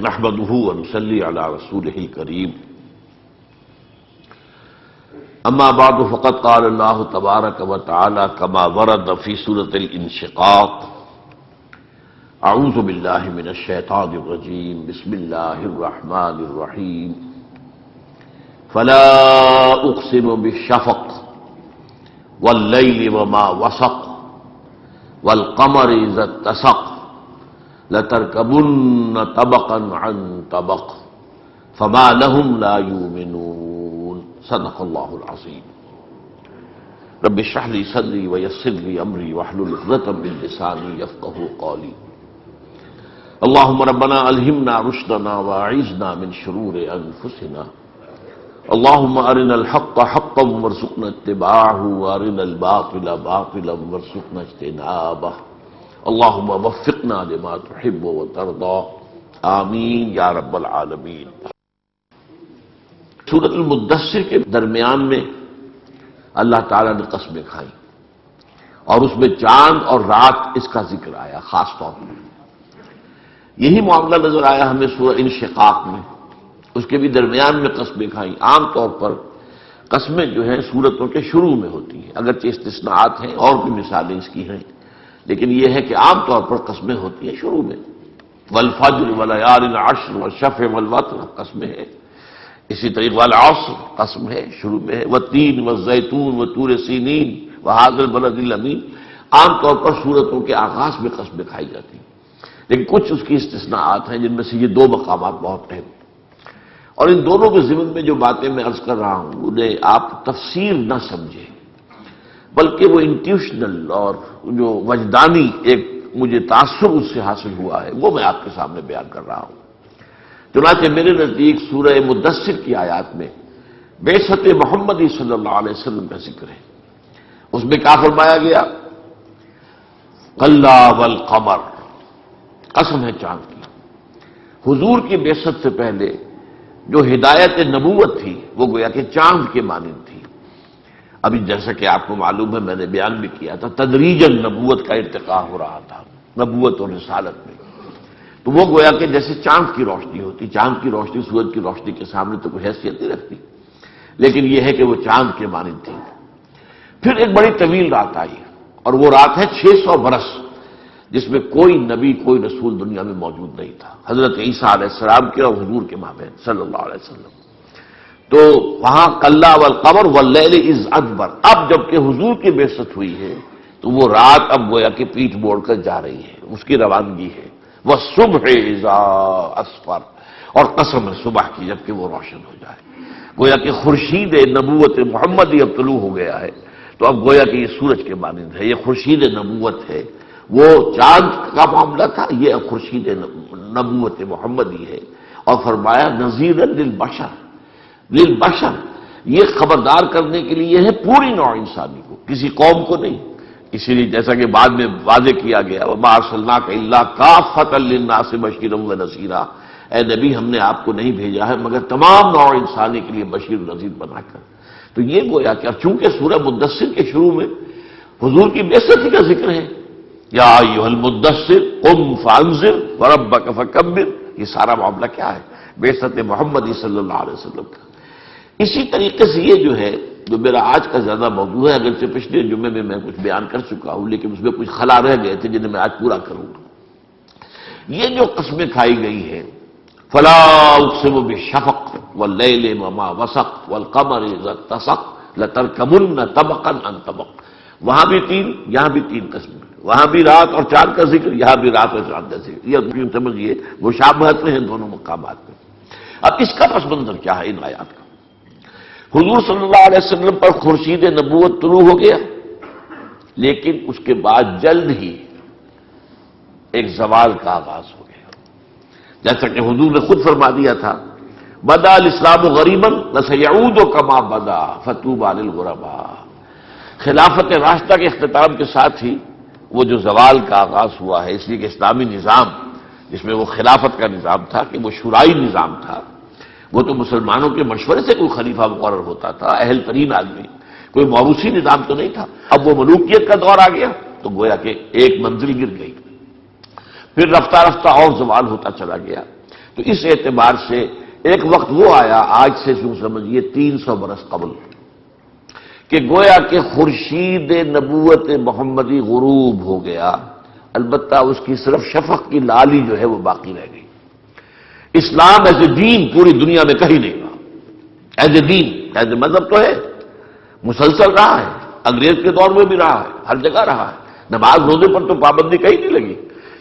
نحمده ونصلي على رسوله الكريم اما بعد فقد قال الله تبارك وتعالى كما ورد في سورة الانشقاق اعوذ بالله من الشيطان الرجيم بسم الله الرحمن الرحيم فلا اقسم بالشفق والليل وما وسق والقمر اذا اتسق لتركبن طبقا عن طبق فما لهم لا يؤمنون صدق اللہ العظیم رب اشرح لي صدری ويسر لي امری واحلل عقدۃ من لسانی یفقهوا قولی اللهم ربنا الہمنا رشدنا واعذنا من شرور انفسنا اللهم ارنا الحق حقا وارزقنا اتباعه وارنا الباطل باطلا وارزقنا اجتنابه اللهم وفقنا لما تحب وترضى آمین یا رب العالمین۔ سورۃ المدثر کے درمیان میں اللہ تعالیٰ نے قسمیں کھائیں اور اس میں چاند اور رات اس کا ذکر آیا خاص طور پر۔ یہی معاملہ نظر آیا ہمیں سورہ انشقاق میں، اس کے بھی درمیان میں قسمیں کھائیں۔ عام طور پر قسمیں جو ہیں سورتوں کے شروع میں ہوتی ہیں، اگرچہ استثناءات ہیں اور بھی مثالیں اس کی ہیں، لیکن یہ ہے کہ عام طور پر قسمیں ہوتی ہیں شروع میں۔ والفجر وليال عشر والشفع والوتر قسمیں ہیں، اسی طریقے والعصر قسم ہے شروع میں ہے، والتین والزیتون وطور سینین وہذا البلد الامین۔ عام طور پر سورتوں کے آغاز میں قسمیں کھائی جاتی ہیں، لیکن کچھ اس کی استثناءات ہیں جن میں سے یہ دو مقامات بہت اہم ہیں، اور ان دونوں کے ضمن میں جو باتیں میں عرض کر رہا ہوں انہیں آپ تفسیر نہ سمجھیں، بلکہ وہ انٹیوشنل اور جو وجدانی ایک مجھے تاثر اس سے حاصل ہوا ہے وہ میں آپ کے سامنے بیان کر رہا ہوں۔ چنانچہ میرے نزدیک سورہ مدثر کی آیات میں بعثت محمدی صلی اللہ علیہ وسلم کا ذکر ہے۔ اس میں کیا فرمایا گیا؟ کلا والقمر، قسم ہے چاند کی۔ حضور کی بعثت سے پہلے جو ہدایت نبوت تھی وہ گویا کہ چاند کے مانند تھی۔ ابھی جیسا کہ آپ کو معلوم ہے میں نے بیان بھی کیا تھا، تدریجاً نبوت کا ارتقاء ہو رہا تھا نبوت اور رسالت میں، تو وہ گویا کہ جیسے چاند کی روشنی ہوتی، چاند کی روشنی سورج کی روشنی کے سامنے تو کوئی حیثیت نہیں رکھتی، لیکن یہ ہے کہ وہ چاند کے مانند تھی۔ پھر ایک بڑی طویل رات آئی، اور وہ رات ہے 600 برس، جس میں کوئی نبی کوئی رسول دنیا میں موجود نہیں تھا، حضرت عیسیٰ علیہ السلام کے اور حضور کے مابین صلی اللہ علیہ وسلم۔ تو وہاں کلا والقمر واللیل اذ ادبر، اب جبکہ حضور کی بعثت ہوئی ہے تو وہ رات اب گویا کہ پیٹھ موڑ کر جا رہی ہے، اس کی روانگی ہے۔ والصبح اذا اسفر، اور قسم ہے صبح کی جبکہ وہ روشن ہو جائے۔ گویا کہ خورشید نبوت محمدی اب طلوع ہو گیا ہے، تو اب گویا کہ یہ سورج کے مانند ہے، یہ خورشید نبوت ہے۔ وہ چاند کا معاملہ تھا، یہ اب خورشید نبوت محمدی ہے، اور فرمایا نذیرا للبشر، للبشر، یہ خبردار کرنے کے لیے ہے پوری نوع انسانی کو، کسی قوم کو نہیں۔ اسی لیے جیسا کہ بعد میں واضح کیا گیا وما ارسلناک الا کافۃ للناس بشیرا ونذیرا، اے نبی ہم نے آپ کو نہیں بھیجا ہے مگر تمام نوع انسانی کے لیے بشیر و نذیر بنا کر۔ تو یہ گویا کہ چونکہ سورہ مدثر کے شروع میں حضور کی بعثت کا ذکر ہے، یا ایھا المدثر قم فانذر وربک فکبر، یہ سارا معاملہ کیا ہے؟ بعثت محمدی صلی اللہ علیہ وسلم کا۔ اسی طریقے سے یہ جو ہے جو میرا آج کا زیادہ موضوع ہے، اگرچہ پچھلے جمعے میں میں کچھ بیان کر چکا ہوں لیکن اس میں کچھ خلا رہ گئے تھے جنہیں میں آج پورا کروں گا۔ یہ جو قسمیں کھائی گئی ہیں، فلا اقسم بالشفق واللیل وما وسق والقمر اذا اتسق لترکبن طبقا عن طبق، وہاں بھی تین یہاں بھی تین قسمیں، وہاں بھی رات اور چاند کا ذکر، یہاں بھی رات اور چاند کا ذکر، یہ سمجھیے مشابہت میں ہیں دونوں مقامات میں۔ اب اس کا پس منظر کیا ہے ان آیات کا؟ حضور صلی اللہ علیہ وسلم پر خورشید نبوت طلوع ہو گیا، لیکن اس کے بعد جلد ہی ایک زوال کا آغاز ہو گیا، جیسا کہ حضور نے خود فرما دیا تھا بدا الاسلام غریبا وسیعود کما بدا فطوبی للغرباء۔ خلافت راشدہ کے اختتام کے ساتھ ہی وہ جو زوال کا آغاز ہوا ہے، اس لیے کہ اسلامی نظام جس میں وہ خلافت کا نظام تھا کہ وہ شورائی نظام تھا، وہ تو مسلمانوں کے مشورے سے کوئی خلیفہ مقرر ہوتا تھا، اہل ترین آدمی، کوئی موروثی نظام تو نہیں تھا۔ اب وہ ملوکیت کا دور آ گیا تو گویا کہ ایک منزل گر گئی، پھر رفتہ رفتہ اور زوال ہوتا چلا گیا۔ تو اس اعتبار سے ایک وقت وہ آیا، آج سے یوں سمجھیے 300 برس قبل، کہ گویا کہ خورشید نبوت محمدی غروب ہو گیا، البتہ اس کی صرف شفق کی لالی جو ہے وہ باقی رہ گئی۔ اسلام ایز اے دین پوری دنیا میں کہیں نہیں رہا، as a then, as a مذہب تو ہے، مسلسل رہا ہے، انگریز کے دور میں بھی رہا ہے، ہر جگہ رہا ہے۔ نماز روزے پر تو پابندی کہیں نہیں لگی،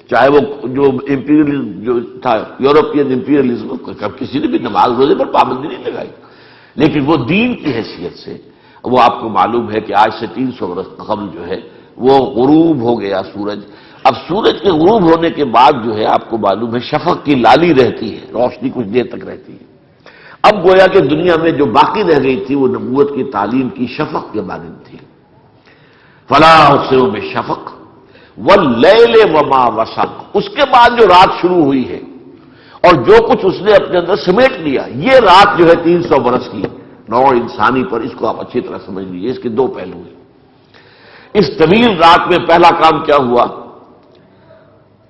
چاہے وہ جو امپیریلزم جو تھا، یورپین امپیریلزم، کسی نے بھی نماز روزے پر پابندی نہیں لگائی، لیکن وہ دین کی حیثیت سے وہ آپ کو معلوم ہے کہ آج سے 300 برس قبل جو ہے وہ غروب ہو گیا سورج۔ اب سورج کے غروب ہونے کے بعد جو ہے آپ کو معلوم ہے شفق کی لالی رہتی ہے، روشنی کچھ دیر تک رہتی ہے۔ اب گویا کہ دنیا میں جو باقی رہ گئی تھی وہ نبوت کی تعلیم کی شفق کے مانند تھی۔ فلا اقسم بالشفق واللیل وما وسق، اس کے بعد جو رات شروع ہوئی ہے اور جو کچھ اس نے اپنے اندر سمیٹ لیا، یہ رات جو ہے 300 برس کی نوع انسانی پر، اس کو آپ اچھی طرح سمجھ لیجیے، اس کے دو پہلو ہیں۔ اس طویل رات میں پہلا کام کیا ہوا؟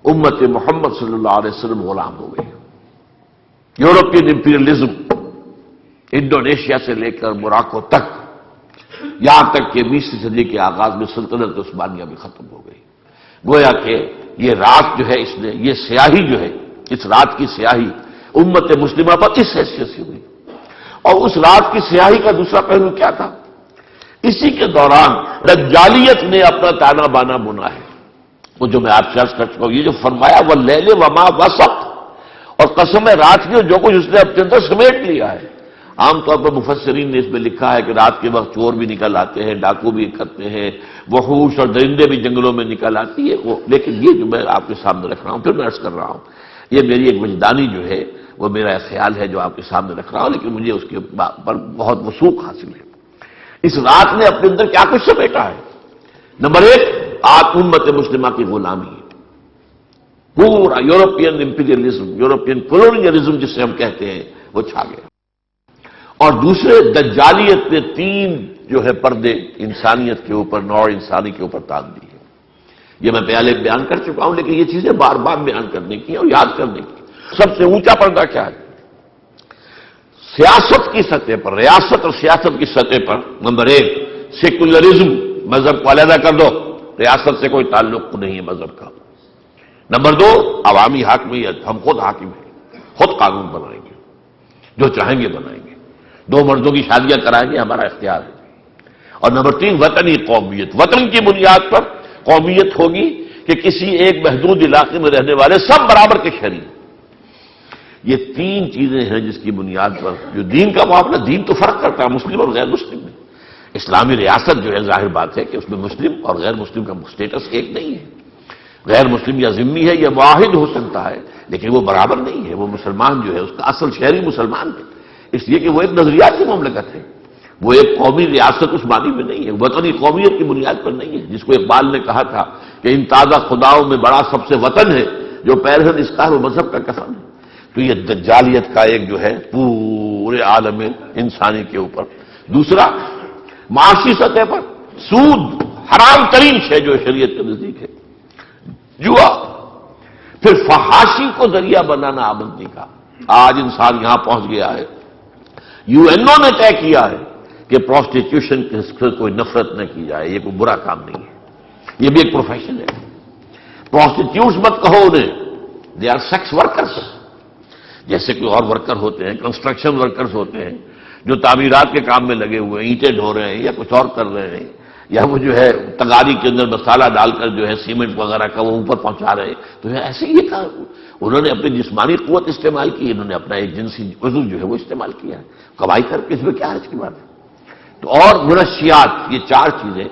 امت محمد صلی اللہ علیہ وسلم غلام ہو گئی۔ یورپین امپیریلزم انڈونیشیا سے لے کر موراکو تک، یہاں تک کہ 20ویں صدی کے آغاز میں سلطنت عثمانیہ بھی ختم ہو گئی۔ گویا کہ یہ رات جو ہے، اس نے یہ سیاہی جو ہے، اس رات کی سیاہی امت مسلمہ پر اس حیثیت سے ہوئی۔ اور اس رات کی سیاہی کا دوسرا پہلو کیا تھا؟ اسی کے دوران دجالیت نے اپنا تانا بانا بنا ہے۔ وہ جو میں آپ سے عرض کر چکا ہوں، یہ جو فرمایا واللیل وما وسق، اور قسم رات کی جو کچھ اس نے اپنے اندر سمیٹ لیا ہے۔ عام طور پر مفسرین نے اس میں لکھا ہے کہ رات کے وقت چور بھی نکل آتے ہیں، ڈاکو بھی کرتے ہیں، وحوش اور درندے بھی جنگلوں میں نکل آتی ہے وہ، لیکن یہ جو میں آپ کے سامنے رکھ رہا ہوں، پھر میں عرض کر رہا ہوں، یہ میری ایک وجدانی جو ہے وہ میرا خیال ہے جو آپ کے سامنے رکھ رہا ہوں، لیکن مجھے اس کے پر بہت وثوق حاصل ہے۔ اس رات نے اپنے اندر کیا کچھ سمیٹا ہے؟ نمبر ایک، آپ امت مسلمہ کی غلامی، پورا یورپین امپیریلزم، یورپین کولونیلزم جسے ہم کہتے ہیں، وہ چھا گیا۔ اور دوسرے، دجالیت نے 3 جو ہے پردے انسانیت کے اوپر، نوع انسانی کے اوپر تان دی ہے۔ یہ میں پہلے بیان کر چکا ہوں، لیکن یہ چیزیں بار بار بیان کرنے کی اور یاد کرنے کی۔ سب سے اونچا پردہ کیا ہے؟ سیاست کی سطح پر، ریاست اور سیاست کی سطح پر، نمبر 1 سیکولرزم، مذہب کو علیحدہ کر دو، ریاست سے کوئی تعلق نہیں ہے مذہب کا۔ نمبر 2 عوامی حاکمیت، ہم خود حاکم ہیں، خود قانون بنائیں گے، جو چاہیں گے بنائیں گے، 2 مردوں کی شادیاں کرائیں گے، ہمارا اختیار ہے۔ اور نمبر 3 وطنی قومیت، وطن کی بنیاد پر قومیت ہوگی کہ کسی ایک محدود علاقے میں رہنے والے سب برابر کے شہری۔ یہ 3 چیزیں ہیں جس کی بنیاد پر جو دین کا معاملہ، دین تو فرق کرتا ہے مسلم اور غیر مسلم میں۔ اسلامی ریاست جو ہے ظاہر بات ہے کہ اس میں مسلم اور غیر مسلم کا سٹیٹس ایک نہیں ہے، غیر مسلم یا ذمہ ہے یا معاہد ہو سکتا ہے، لیکن وہ برابر نہیں ہے۔ وہ مسلمان جو ہے اس کا اصل شہری مسلمان ہے، اس لیے کہ وہ ایک نظریاتی مملکت ہے، وہ ایک قومی ریاست اس معنی میں نہیں ہے، وطنی قومیت کی بنیاد پر نہیں ہے، جس کو اقبال نے کہا تھا کہ ان تازہ خداؤں میں بڑا سب سے وطن ہے جو پیرہن اسکار و مذہب کا کفن ہے۔ تو یہ دجالیت کا ایک جو ہے پورے عالم انسانی کے اوپر۔ دوسرا، معاشی سطح پر سود، حرام ترین شے جو شریعت کے نزدیک ہے، جوا، پھر فحاشی کو ذریعہ بنانا آمدنی کا۔ آج انسان یہاں پہنچ گیا ہے، UN نے طے کیا ہے کہ پروسٹیٹیوشن سے کوئی نفرت نہ کی جائے، یہ کوئی برا کام نہیں ہے، یہ بھی ایک پروفیشن ہے۔ پروسٹیٹیوٹس مت کہو انہیں، دے آر سیکس ورکرز، جیسے کوئی اور ورکر ہوتے ہیں، کنسٹرکشن ورکرز ہوتے ہیں جو تعمیرات کے کام میں لگے ہوئے ہیں، اینٹیں ڈھو رہے ہیں یا کچھ اور کر رہے ہیں، یا وہ جو ہے تگاری کے اندر مسالہ ڈال کر جو ہے سیمنٹ وغیرہ کا وہ اوپر پہنچا رہے ہیں، تو ایسے ہی یہ کام انہوں نے اپنی جسمانی قوت استعمال کی، انہوں نے اپنا ایک جنسی عضو جو ہے وہ استعمال کیا ہے، کمائی کر کے، اس میں کیا حرج کی بات ہے؟ تو اور منشیات، یہ 4 چیزیں،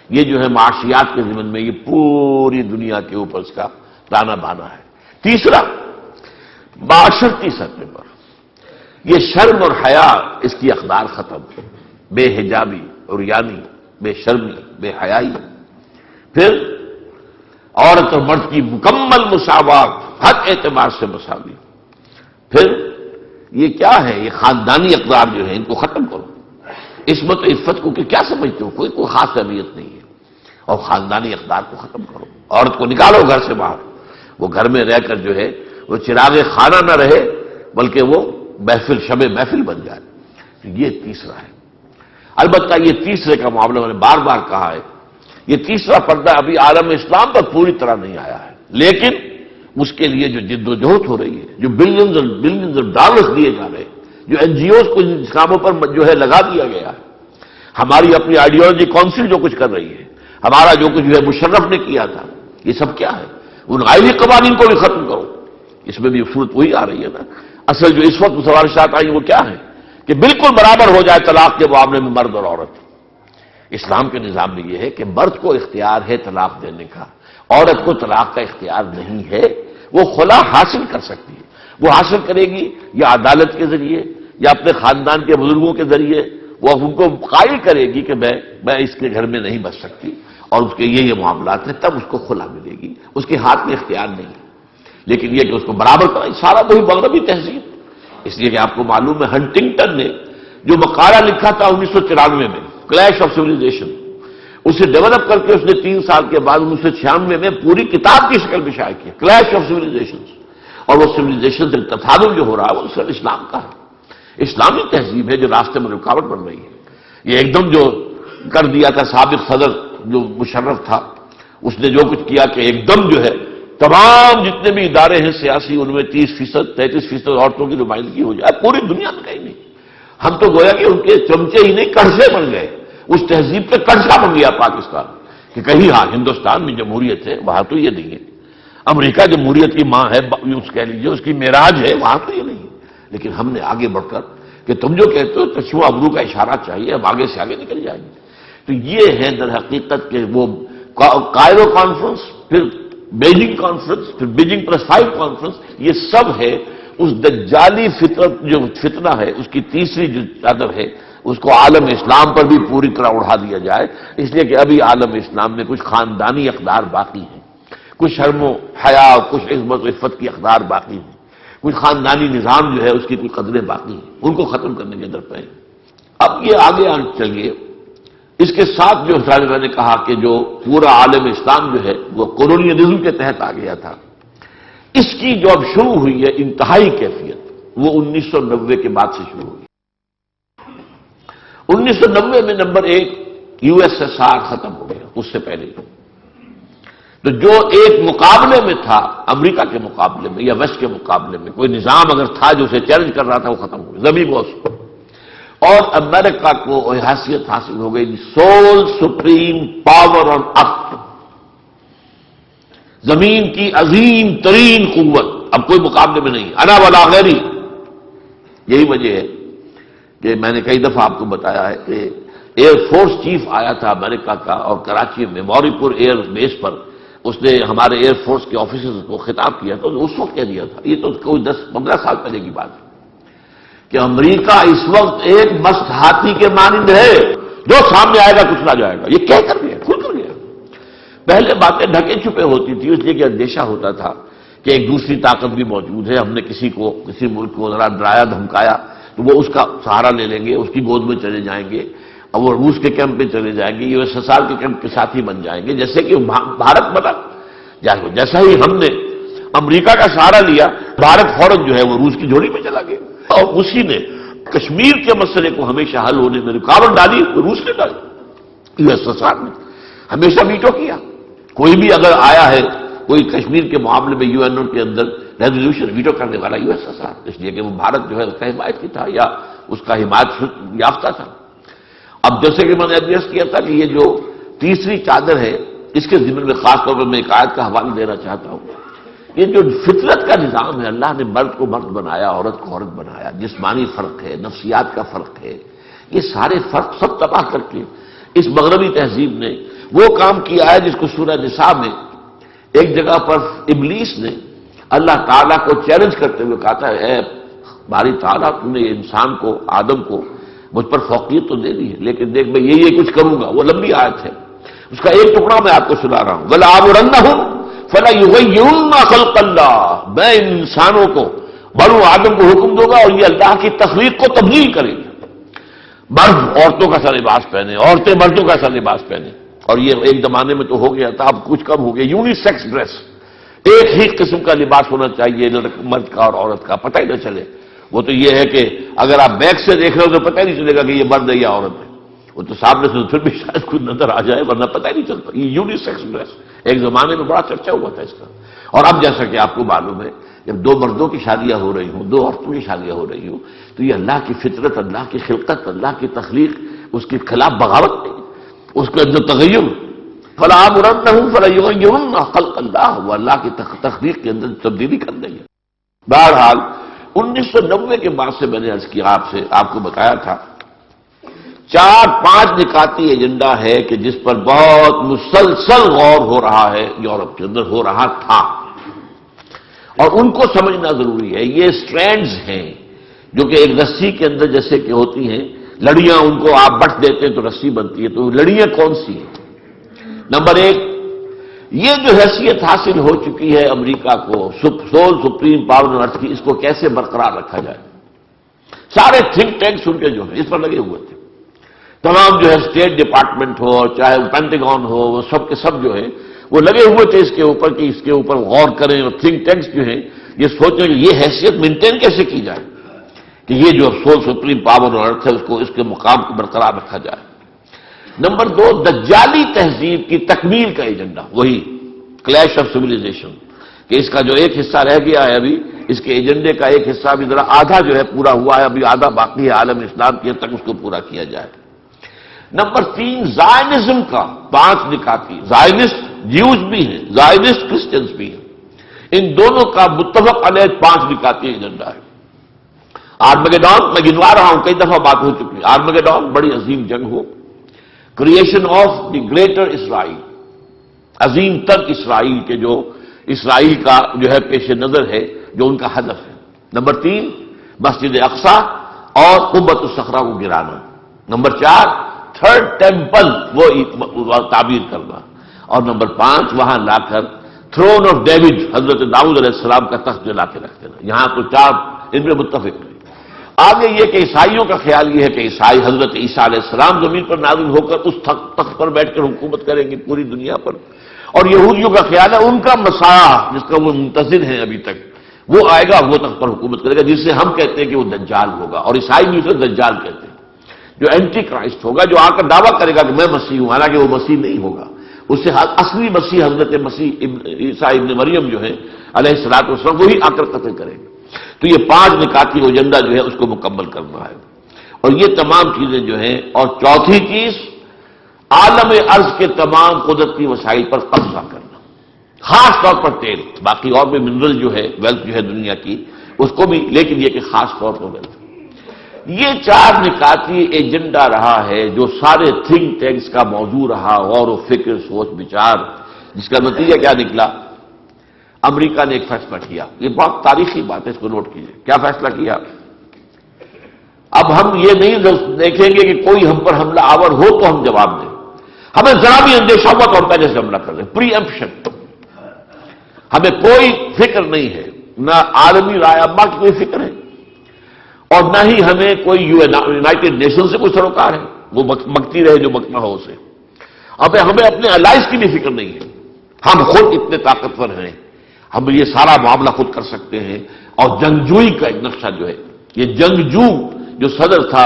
یہ جو ہے معاشیات کے ضمن میں یہ پوری دنیا کے اوپر اس کا تانا بانا ہے۔ تیسرا، معاشرتی سطح پر یہ شرم اور حیا، اس کی اقدار ختم، بے حجابی، عریانی، بے شرمی، بے حیائی۔ پھر عورت اور مرد کی مکمل مساوات، ہر اعتبار سے مساوی۔ پھر یہ کیا ہے؟ یہ خاندانی اقدار جو ہے ان کو ختم کرو، عصمت و عفت کو کہ کیا سمجھتے ہو؟ کوئی خاص اہمیت نہیں ہے، اور خاندانی اقدار کو ختم کرو، عورت کو نکالو گھر سے باہر، وہ گھر میں رہ کر جو ہے وہ چراغ خانہ نہ رہے بلکہ وہ محفل شب محفل بن جائے. یہ تیسرا ہے. البتہ یہ تیسرے کا معاملہ میں نے بار بار کہا ہے، یہ تیسرا پردہ ابھی عالم اسلام پر پوری طرح نہیں آیا ہے، لیکن اس کے لیے جو جد و جہد ہو رہی ہے، جو بلینز آف ڈالرز دیے جا رہے ہیں، جو این جی اوز کو ان کاموں پر جو ہے لگا دیا گیا ہے، ہماری اپنی آئیڈیالوجی کونسل جو کچھ کر رہی ہے، ہمارا جو کچھ جو ہے مشرف نے کیا تھا، یہ سب کیا ہے؟ ان غائبی قوانین کو بھی ختم کرو. اس میں بھی صورت وہی آ رہی ہے نا. اصل جو اس وقت سوالات آئی وہ کیا ہے کہ بالکل برابر ہو جائے طلاق کے معاملے میں مرد اور عورت. اسلام کے نظام میں یہ ہے کہ مرد کو اختیار ہے طلاق دینے کا، عورت کو طلاق کا اختیار نہیں ہے. وہ خلا حاصل کر سکتی ہے، وہ حاصل کرے گی یا عدالت کے ذریعے یا اپنے خاندان کے بزرگوں کے ذریعے. وہ ان کو قائل کرے گی کہ میں اس کے گھر میں نہیں بچ سکتی اور اس کے یہ معاملات ہیں، تب اس کو خلا ملے گی. اس کے ہاتھ میں اختیار نہیں ہے. لیکن یہ کہ اس کو برابر کرنا، سارا وہی مغربی تہذیب. اس لیے کہ آپ کو معلوم ہے ہنٹنگٹن نے جو مقالہ لکھا تھا 1994 میں، کلیش آف سیویلائزیشن، اسے ڈیولپ کر کے اس نے 3 سال کے بعد 1996 میں پوری کتاب کی شکل میں شائع کیا، کلیش آف سیویلائزیشن. اور وہ سیویلائزیشن سے تصادم جو ہو رہا ہے وہ صرف اسلام کا ہے. اسلامی تہذیب ہے جو راستے میں رکاوٹ بن رہی ہے. یہ ایک دم جو کر دیا تھا سابق صدر جو مشرف تھا، اس نے جو کچھ کیا کہ ایک دم جو ہے تمام جتنے بھی ادارے ہیں سیاسی ان میں 30%، 33% عورتوں کی نمائندگی ہو جائے. پوری دنیا میں کہیں نہیں. ہم تو گویا کہ ان کے چمچے ہی نہیں کڑچے بن گئے. اس تہذیب کے کڑچا بن گیا پاکستان کہ کہیں ہاں ہندوستان میں جمہوریت ہے، وہاں تو یہ نہیں ہے. امریکہ جمہوریت کی ماں ہے، اس کہہ لیجیے اس کی معراج ہے، وہاں تو یہ نہیں ہے. لیکن ہم نے آگے بڑھ کر کہ تم جو کہتے ہو چشمہ ابرو کا اشارہ چاہیے، اب آگے سے آگے نکل جائیں گے. تو یہ ہے در حقیقت کہ وہ کائرو کانفرنس، پھر بیجنگ کانفرنس، پھر بیجنگ +5 کانفرنس، یہ سب ہے اس دجالی فطرت جو فتنہ ہے اس کی تیسری جو چادر ہے، اس کو عالم اسلام پر بھی پوری طرح اڑا دیا جائے. اس لیے کہ ابھی عالم اسلام میں کچھ خاندانی اقدار باقی ہیں، کچھ شرم و حیا، کچھ عظمت و عفت کی اقدار باقی ہیں، کچھ خاندانی نظام جو ہے اس کی کچھ قدریں باقی ہیں، ان کو ختم کرنے کے در پہ. اب یہ آگے چلیے. اس کے ساتھ جو میں نے کہا کہ جو پورا عالم اسلام جو ہے وہ کولونیلزم کے تحت آ گیا تھا، اس کی جو اب شروع ہوئی ہے انتہائی کیفیت، وہ 1990 کے بعد سے شروع ہوئی. 1990 میں نمبر 1 USSR ختم ہو گیا. اس سے پہلے تو جو ایک مقابلے میں تھا، امریکہ کے مقابلے میں یا ویسٹ کے مقابلے میں کوئی نظام اگر تھا جو اسے چیلنج کر رہا تھا، وہ ختم ہو گیا. زمین بوس اور امریکہ کو حیثیت حاصل ہو گئی سول سپریم پاور آن ارتھ، زمین کی عظیم ترین قوت. اب کوئی مقابلے میں نہیں، انا ولا غیری. یہی وجہ ہے کہ میں نے کئی دفعہ آپ کو بتایا ہے کہ ایئر فورس چیف آیا تھا امریکہ کا، اور کراچی میں موری پور ایئر بیس پر اس نے ہمارے ایئر فورس کے آفیسرز کو خطاب کیا تھا. اس وقت کہہ دیا تھا، یہ تو کوئی 10-15 سال پہلے کی بات ہے، کہ امریکہ اس وقت ایک مست ہاتھی کے مانند ہے، جو سامنے آئے گا کچھ نہ جائے گا. یہ کہہ کر گیا، کھل کر گیا. پہلے باتیں ڈھکے چھپے ہوتی تھی، اس لیے کہ اندیشہ ہوتا تھا کہ ایک دوسری طاقت بھی موجود ہے. ہم نے کسی ملک کو ذرا ڈرایا دھمکایا تو وہ اس کا سہارا لے لیں گے، اس کی گود میں چلے جائیں گے، اور وہ روس کے کیمپ پہ چلے جائیں گے، USSR کے کیمپ کے ساتھی بن جائیں گے، جیسے کہ بھارت بنا. جیسا ہی ہم نے امریکہ کا سہارا لیا، بھارت فوراً جو ہے وہ روس کی جھولی میں چلا گیا. اور اسی نے کشمیر کے مسئلے کو ہمیشہ حل ہونے میں رکاوٹ ڈالی، روس نے ڈالی. USSR نے ہمیشہ ویٹو کیا. کوئی بھی اگر آیا ہے کوئی کشمیر کے معاملے میں UNO کے اندر ریزولوشن، ویٹو کرنے والا USSR، اس لیے کہ وہ بھارت جو ہے اس کا حمایت کی تھا یا اس کا حمایت یافتہ تھا. اب جیسے کہ میں نے ایڈریس کیا تھا کہ یہ جو تیسری چادر ہے، اس کے ضمن میں خاص طور پر میں ایک آیت کا حوالہ دینا چاہتا ہوں. یہ جو فطرت کا نظام ہے، اللہ نے مرد کو مرد بنایا، عورت کو عورت بنایا، جسمانی فرق ہے، نفسیات کا فرق ہے، یہ سارے فرق سب تباہ کر کے اس مغربی تہذیب نے وہ کام کیا ہے جس کو سورہ نساء میں ایک جگہ پر ابلیس نے اللہ تعالیٰ کو چیلنج کرتے ہوئے کہا تھا، اے باری تعالیٰ، تم نے انسان کو، آدم کو مجھ پر فوقیت تو دے دی ہے، لیکن دیکھ میں یہ کچھ کروں گا. وہ لمبی آیت ہے، اس کا ایک ٹکڑا میں آپ کو سنا رہا ہوں. وَلَآمُرَنَّهُمْ فَلَيُغَيِّرُنَّ خَلْقَ اللَّهِ، میں انسانوں کو، بنو آدم کو حکم دوں گا اور یہ اللہ کی تخلیق کو تبدیل کریں گے. مرد عورتوں کا سا لباس پہنے، عورتیں مردوں کا سا لباس پہنے. اور یہ ایک زمانے میں تو ہو گیا تھا، اب کچھ کم ہو گیا. یونیسیکس ڈریس، ایک ہی قسم کا لباس ہونا چاہیے مرد کا اور عورت کا، پتہ ہی نہ چلے وہ تو یہ ہے کہ اگر آپ بیک سے دیکھ رہے ہو تو پتہ ہی نہیں چلے گا کہ یہ مرد ہے یا عورت ہے، وہ تو سامنے سے پھر بھی شاید کوئی نظر آ جائے، ورنہ پتہ ہی نہیں چلتا۔ یہ یونیسیکس ڈریس ایک زمانے میں بڑا چرچا ہوا تھا اس کا، اور اب جیسا کہ آپ کو معلوم ہے جب دو مردوں کی شادیاں ہو رہی ہوں، دو عورتوں کی شادیاں ہو رہی ہوں، تو یہ اللہ کی فطرت، اللہ کی خلقت، اللہ کی تخلیق، اس کے خلاف بغاوت نہیں، اس کے اندر تغیر۔ فلا آمرنہم فلیغیرن خلق اللہ، وہ اللہ کی تخلیق کے اندر تبدیلی کر دیں گے۔ بہرحال 1990 کے بعد سے میں نے عرض کیا آپ کو بتایا تھا 4-5 نکاتی ایجنڈا ہے کہ جس پر بہت مسلسل غور ہو رہا ہے، یورپ کے اندر ہو رہا تھا، اور ان کو سمجھنا ضروری ہے۔ یہ سٹرینڈز ہیں جو کہ ایک رسی کے اندر جیسے کہ ہوتی ہیں لڑیاں، ان کو آپ بٹ دیتے ہیں تو رسی بنتی ہے، تو لڑیاں کون سی ہیں؟ نمبر 1، یہ جو حیثیت حاصل ہو چکی ہے امریکہ کو سول سپریم پاور آن ارتھ کی، اس کو کیسے برقرار رکھا جائے۔ سارے تھنک ٹینکس ان کے جو ہیں اس پر لگے ہوئے تھے، تمام جو ہے اسٹیٹ ڈپارٹمنٹ ہو چاہے پینٹاگون ہو، وہ سب کے سب جو ہے وہ لگے ہوئے تھے اس کے اوپر کہ اس کے اوپر غور کریں، اور تھنک ٹینکس جو ہیں یہ سوچیں کہ یہ حیثیت مینٹین کیسے کی جائے کہ یہ جو سول سپریم پاور آن ارتھ ہے اس کو اس کے مقام کو برقرار رکھا جائے۔ نمبر 2، دجالی تہذیب کی تکمیل کا ایجنڈا، وہی کلیش آف سویلائزیشن، کہ اس کا جو ایک حصہ رہ گیا ہے ابھی، اس کے ایجنڈے کا ایک حصہ بھی ذرا آدھا جو ہے پورا ہوا ہے، ابھی آدھا باقی ہے عالم اسلام کے تک اس کو پورا کیا جائے۔ نمبر 3، زائنزم کا 5 نکاتی، زائنسٹ جیوز بھی ہیں، زائنسٹ کرسچنز بھی ہیں، ان دونوں کا متفق علیہ 5 نکاتی ایجنڈا ہے۔ آرمگیڈون میں گنوا رہا ہوں، کئی دفعہ بات ہو چکی ہے، آرمگیڈون بڑی عظیم جنگ ہو، کریشن آف دی گریٹر اسرائیل، عظیم تر اسرائیل کے جو اسرائیل کا جو ہے پیش نظر ہے، جو ان کا ہدف ہے۔ نمبر 3، مسجد اقصی اور قبۃ الصخرہ کو گرانا۔ نمبر 4، تھرڈ ٹیمپل وہ تعبیر کرنا، اور نمبر 5، وہاں لا کر تھرون آف ڈیوڈ، حضرت داؤد علیہ السلام کا تخت جو لا کے رکھ دینا۔ یہاں تو 4 ان میں متفق ہیں۔ آگے یہ کہ عیسائیوں کا خیال یہ ہے کہ عیسائی حضرت عیسیٰ علیہ السلام زمین پر نازل ہو کر اس تخت پر بیٹھ کر حکومت کریں گے پوری دنیا پر، اور یہودیوں کا خیال ہے ان کا مسیح جس کا وہ منتظر ہیں ابھی تک، وہ آئے گا، وہ تخت پر حکومت کرے گا، جس سے ہم کہتے ہیں کہ وہ دجال ہوگا، اور عیسائی بھی اسے دجال کہتے ہیں، جو اینٹی کرائسٹ ہوگا، جو آ کر دعویٰ کرے گا کہ میں مسیح ہوں، حالانکہ وہ مسیح نہیں ہوگا، اس سے اصلی مسیح حضرت مسیح عیسیٰ ابن مریم جو ہے علیہ الصلوۃ والسلام، وہی آ کر قتل کریں گے۔ تو یہ 5 نکاتی ایجنڈا جو ہے اس کو مکمل کرنا ہے، اور یہ تمام چیزیں جو ہیں، اور چوتھی چیز عالم ارض کے تمام قدرتی وسائل پر قبضہ کرنا، خاص طور پر تیل، باقی اور بھی منرل جو ہے، ویلتھ جو ہے دنیا کی اس کو بھی، لیکن یہ کہ خاص طور پر ویلتھ۔ یہ 4 نکاتی ایجنڈا رہا ہے جو سارے تھنک ٹینکس کا موضوع رہا، غور و فکر، سوچ بچار، جس کا نتیجہ کیا نکلا؟ امریکہ نے ایک فیصلہ کیا، یہ بہت تاریخی بات ہے، اس کو نوٹ کیجئے۔ کیا فیصلہ کیا؟ اب ہم یہ نہیں دیکھیں گے کہ کوئی ہم پر حملہ آور ہو تو ہم جواب دیں، ہمیں ذرا بھی اندیشہ ہوا تو ہم پہلے سے حملہ کر دیں، پری ایمپشن۔ ہمیں کوئی فکر نہیں ہے، نہ عالمی رائے عامہ کی کوئی فکر ہے، اور نہ ہی ہمیں کوئی یونائٹڈ نیشن سے کوئی سروکار ہے، وہ مکتی رہے جو مکنا ہو اسے۔ اب ہمیں اپنے الائز کی بھی فکر نہیں ہے، ہم خود اتنے طاقتور ہیں، ہم یہ سارا معاملہ خود کر سکتے ہیں، اور جنگجوئی کا ایک نقشہ جو ہے، یہ جنگجو جو صدر تھا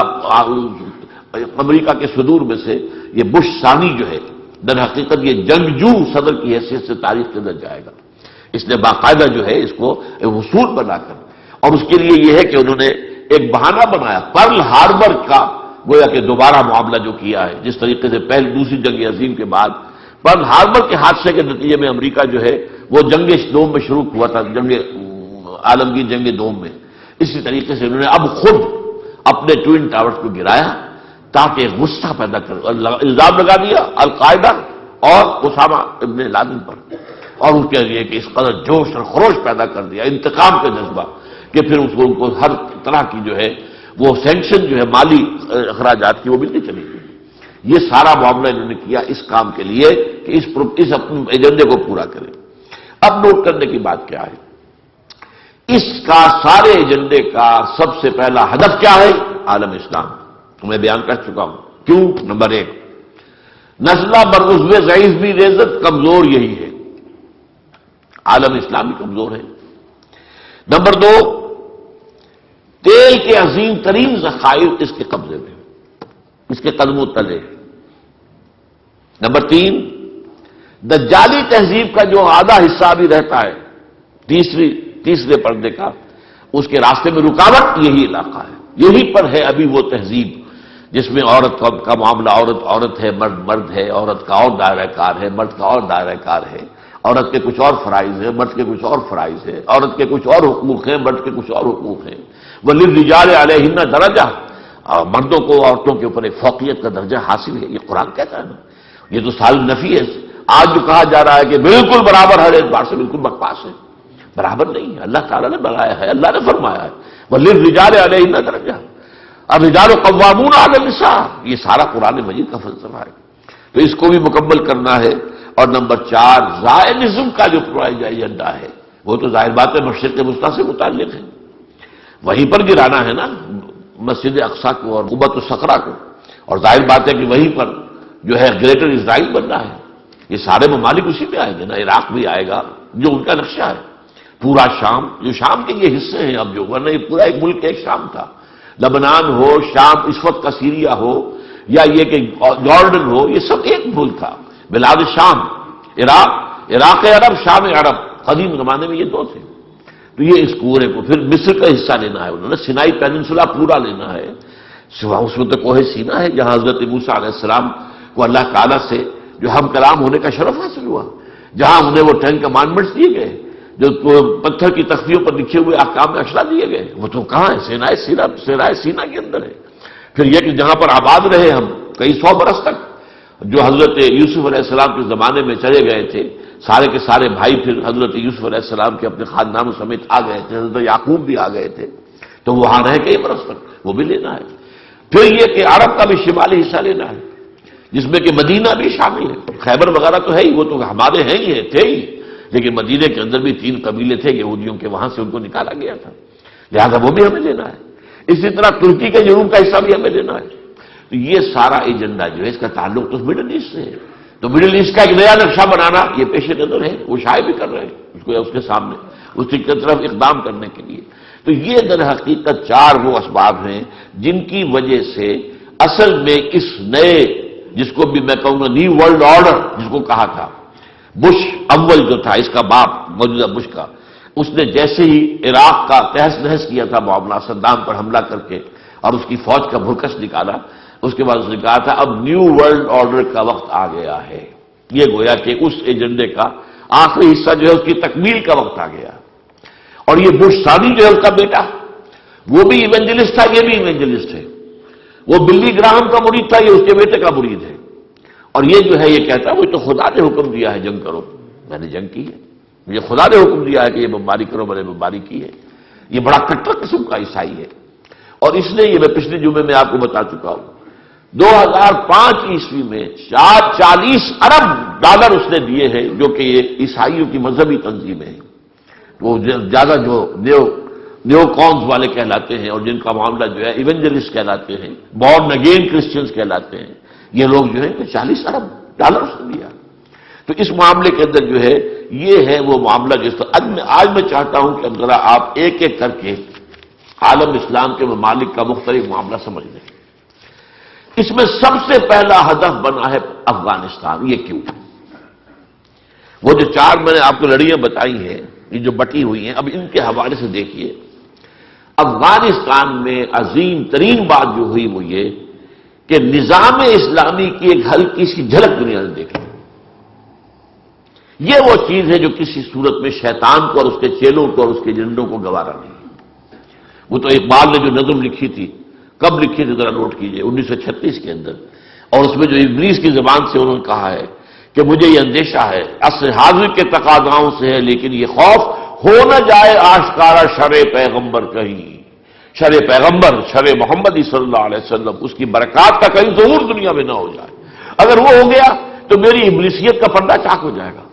امریکہ کے صدور میں سے، یہ بش ثانی جو ہے، در حقیقت یہ جنگجو صدر کی حیثیت سے تاریخ کے اندر جائے گا۔ اس نے باقاعدہ جو ہے اس کو اصول بنا کر، اور اس کے لیے یہ ہے کہ انہوں نے ایک بہانہ بنایا، پرل ہاربر کا گویا کہ دوبارہ معاملہ جو کیا ہے، جس طریقے سے پہلی دوسری جنگ عظیم کے بعد پرل ہاربر کے حادثے کے نتیجے میں امریکہ جو ہے وہ جنگ دوم میں شروع ہوا تھا، جنگ عالمگیر جنگ دوم میں، اسی طریقے سے انہوں نے اب خود اپنے ٹوئن ٹاورز کو گرایا تاکہ غصہ پیدا کر، الزام لگا دیا القاعدہ اور اسامہ ابن لادن پر، اور ان کے لیے کہ اس قدر جوش اور خروش پیدا کر دیا، انتقام کا جذبہ، کہ پھر اس کو ان کو ہر طرح کی جو ہے وہ سینکشن جو ہے مالی اخراجات کی وہ ملتی چلی گئی۔ یہ سارا معاملہ انہوں نے کیا اس کام کے لیے کہ اس اپنے ایجنڈے کو پورا کریں۔ اب نوٹ کرنے کی بات کیا ہے، اس کا سارے ایجنڈے کا سب سے پہلا ہدف کیا ہے؟ عالم اسلام، میں بیان کر چکا ہوں کیوں۔ نمبر 1، نسلہ برعضو ضعیف بھی ریزت، کمزور یہی ہے، عالم اسلامی کمزور ہے۔ نمبر 2، تیل کے عظیم ترین ذخائر اس کے قبضے میں، اس کے قدموں تلے۔ نمبر 3، دجالی تہذیب کا جو آدھا حصہ بھی رہتا ہے تیسرے پردے کا، اس کے راستے میں رکاوٹ یہی علاقہ ہے، یہی پر ہے ابھی وہ تہذیب جس میں عورت کا معاملہ عورت ہے، مرد ہے، عورت کا اور دائرہ کار ہے، مرد کا اور دائرہ کار ہے، عورت کے کچھ اور فرائض ہیں، مرد کے کچھ اور فرائض ہیں، عورت کے کچھ اور حقوق ہیں، مرد کے کچھ اور حقوق ہیں۔ وَلِلرِّجَالِ عَلَيْهِنَّ دَرَجَةٌ، مردوں کو عورتوں کے اوپر ایک فوقیت کا درجہ حاصل ہے، یہ قرآن کہتا ہے نا۔ یہ تو سال نفی ہے۔ آج جو کہا جا رہا ہے کہ بالکل برابر ہر اعتبار سے بالکل بکواس ہے، برابر نہیں ہے، اللہ تعالیٰ نے بنایا ہے، اللہ نے فرمایا ہے وَلِلرِّجَالِ عَلَيْهِنَّ دَرَجَةٌ الرِّجَالُ قَوَّامُونَ عَلَى النِّسَاءِ، یہ سارا قرآن مجید کا فلسفہ ہے، تو اس کو بھی مکمل کرنا ہے۔ اور نمبر 4، زائنزم کا جو پورا ایجنڈا ہے وہ تو ظاہر بات ہے مشرق وسطیٰ سے متعلق ہے، وہیں پر گرانا ہے نا مسجد اقصیٰ کو اور قبۃ الصخرہ کو، اور ظاہر بات ہے کہ وہیں پر جو ہے گریٹر اسرائیل بننا ہے۔ یہ سارے ممالک اسی میں آئیں گے نا، عراق بھی آئے گا جو ان کا نقشہ ہے، پورا شام، جو شام کے یہ حصے ہیں اب جو، ورنہ یہ پورا ایک ملک ایک شام تھا، لبنان ہو، شام اس وقت کا سیریا ہو، یا یہ کہ جارڈن ہو، یہ سب ایک ملک تھا، بلاد شام، عراق عرب، شام عرب، قدیم زمانے میں یہ دو تھے۔ تو یہ اس پورے کو پھر مصر کا حصہ لینا ہے، انہوں نے سینائی پیننسولا پورا لینا ہے، سوا اس میں تو کوہ سینا ہے جہاں حضرت موسیٰ علیہ السلام کو اللہ تعالیٰ سے جو ہم کلام ہونے کا شرف حاصل ہوا، جہاں انہیں وہ 10 کمانڈمنٹس دیے گئے، جو پتھر کی تختیوں پر لکھے ہوئے احکام اشرا دیے گئے، وہ تو کہاں ہے؟ سینائے سینا کے اندر ہے۔ پھر یہ کہ جہاں پر آباد رہے ہم کئی 100 برس تک، جو حضرت یوسف علیہ السلام کے زمانے میں چلے گئے تھے، سارے کے سارے بھائی پھر حضرت یوسف علیہ السلام کے اپنے خاندانوں سمیت آ گئے تھے، حضرت یعقوب بھی آ گئے تھے، تو وہاں رہ کئی برس تک وہ بھی لینا ہے۔ پھر یہ کہ عرب کا بھی شمالی حصہ لینا ہے، جس میں کہ مدینہ بھی شامل ہے، خیبر وغیرہ تو ہے ہی، وہ تو ہمارے ہیں ہی تھے ہی، لیکن مدینے کے اندر بھی 3 قبیلے تھے یہودیوں کے، وہاں سے ان کو نکالا گیا تھا، لہذا وہ بھی ہمیں لینا ہے۔ اسی طرح ترکی کے جنوب کا حصہ بھی ہمیں لینا ہے۔ تو یہ سارا ایجنڈا جو ہے اس کا تعلق تو مڈل ایسٹ سے ہے، تو مڈل ایسٹ کا ایک نیا نقشہ بنانا یہ پیش نظر ہے، وہ شائع بھی کر رہے ہیں اس کے سامنے، اس کی طرف اقدام کرنے کے لیے۔ تو یہ در حقیقت 4 وہ اسباب ہیں جن کی وجہ سے اصل میں اس نئے، جس کو بھی میں کہوں گا نیو ورلڈ آرڈر جس کو کہا تھا، بش اول جو تھا اس کا باپ موجودہ بش کا، اس نے جیسے ہی عراق کا تہس نہس کیا تھا معاملہ، صدام پر حملہ کر کے اور اس کی فوج کا بھرکس نکالا، اس کے بعد اس نے کہا تھا اب نیو ورلڈ آرڈر کا وقت آ گیا ہے، یہ گویا کہ اس ایجنڈے کا آخری حصہ جو ہے اس کی تکمیل کا وقت آ گیا۔ اور یہ بش ثانی جو ہے اس کا بیٹا، وہ بھی ایونجلسٹ تھا، یہ بھی ایونجلسٹ ہے، وہ بلی گراہم کا مرید تھا، یہ اس کے بیٹے کا مرید ہے، اور یہ جو ہے یہ کہتا ہے وہ تو خدا نے حکم دیا ہے جنگ کرو، میں نے جنگ کی ہے، مجھے خدا نے حکم دیا ہے کہ یہ بمباری کرو، میں نے بمباری کی ہے۔ یہ بڑا کٹر قسم کا عیسائی ہے، اور اس نے، یہ میں پچھلے جمعے میں آپ کو بتا چکا ہوں، 2005 عیسوی میں 40 ارب ڈالر اس نے دیے ہیں، جو کہ یہ عیسائیوں کی مذہبی تنظیمیں ہیں، وہ زیادہ جو نیو کونز والے کہلاتے ہیں اور جن کا معاملہ جو ہے ایونجلسٹ کہلاتے ہیں، بورن اگین کرسچنز کہلاتے ہیں، یہ لوگ جو ہے 40 ارب ڈالر اس نے دیا۔ تو اس معاملے کے اندر جو ہے یہ ہے وہ معاملہ جس پر آج میں چاہتا ہوں کہ ذرا آپ ایک ایک کر کے عالم اسلام کے ممالک کا مختلف معاملہ سمجھ لیں۔ اس میں سب سے پہلا ہدف بنا ہے افغانستان، یہ کیوں؟ وہ جو 4 میں نے آپ کو لڑیاں بتائی ہیں، یہ جو بٹی ہوئی ہیں، اب ان کے حوالے سے دیکھیے، افغانستان میں عظیم ترین بات جو ہوئی وہ یہ کہ نظام اسلامی کی ایک ہلکی سی جھلک دنیا نے دیکھی۔ یہ وہ چیز ہے جو کسی صورت میں شیطان کو اور اس کے چیلوں کو اور اس کے ایجنڈوں کو گوارا نہیں۔ وہ تو اقبال نے جو نظم لکھی تھی، کب لکھی تھی ذرا نوٹ کیجئے، 1936 کے اندر، اور اس میں جو ابلیس کی زبان سے انہوں نے کہا ہے کہ مجھے یہ اندیشہ ہے عصر حاضر کے تقاضاؤں سے ہے، لیکن یہ خوف ہو نہ جائے آشکارا شرع پیغمبر کہیں، شرع پیغمبر شرع محمدی صلی اللہ علیہ وسلم، اس کی برکات کا کہیں ظہور دنیا میں نہ ہو جائے۔ اگر وہ ہو گیا تو میری ابلیسیت کا پردہ چاک ہو جائے گا،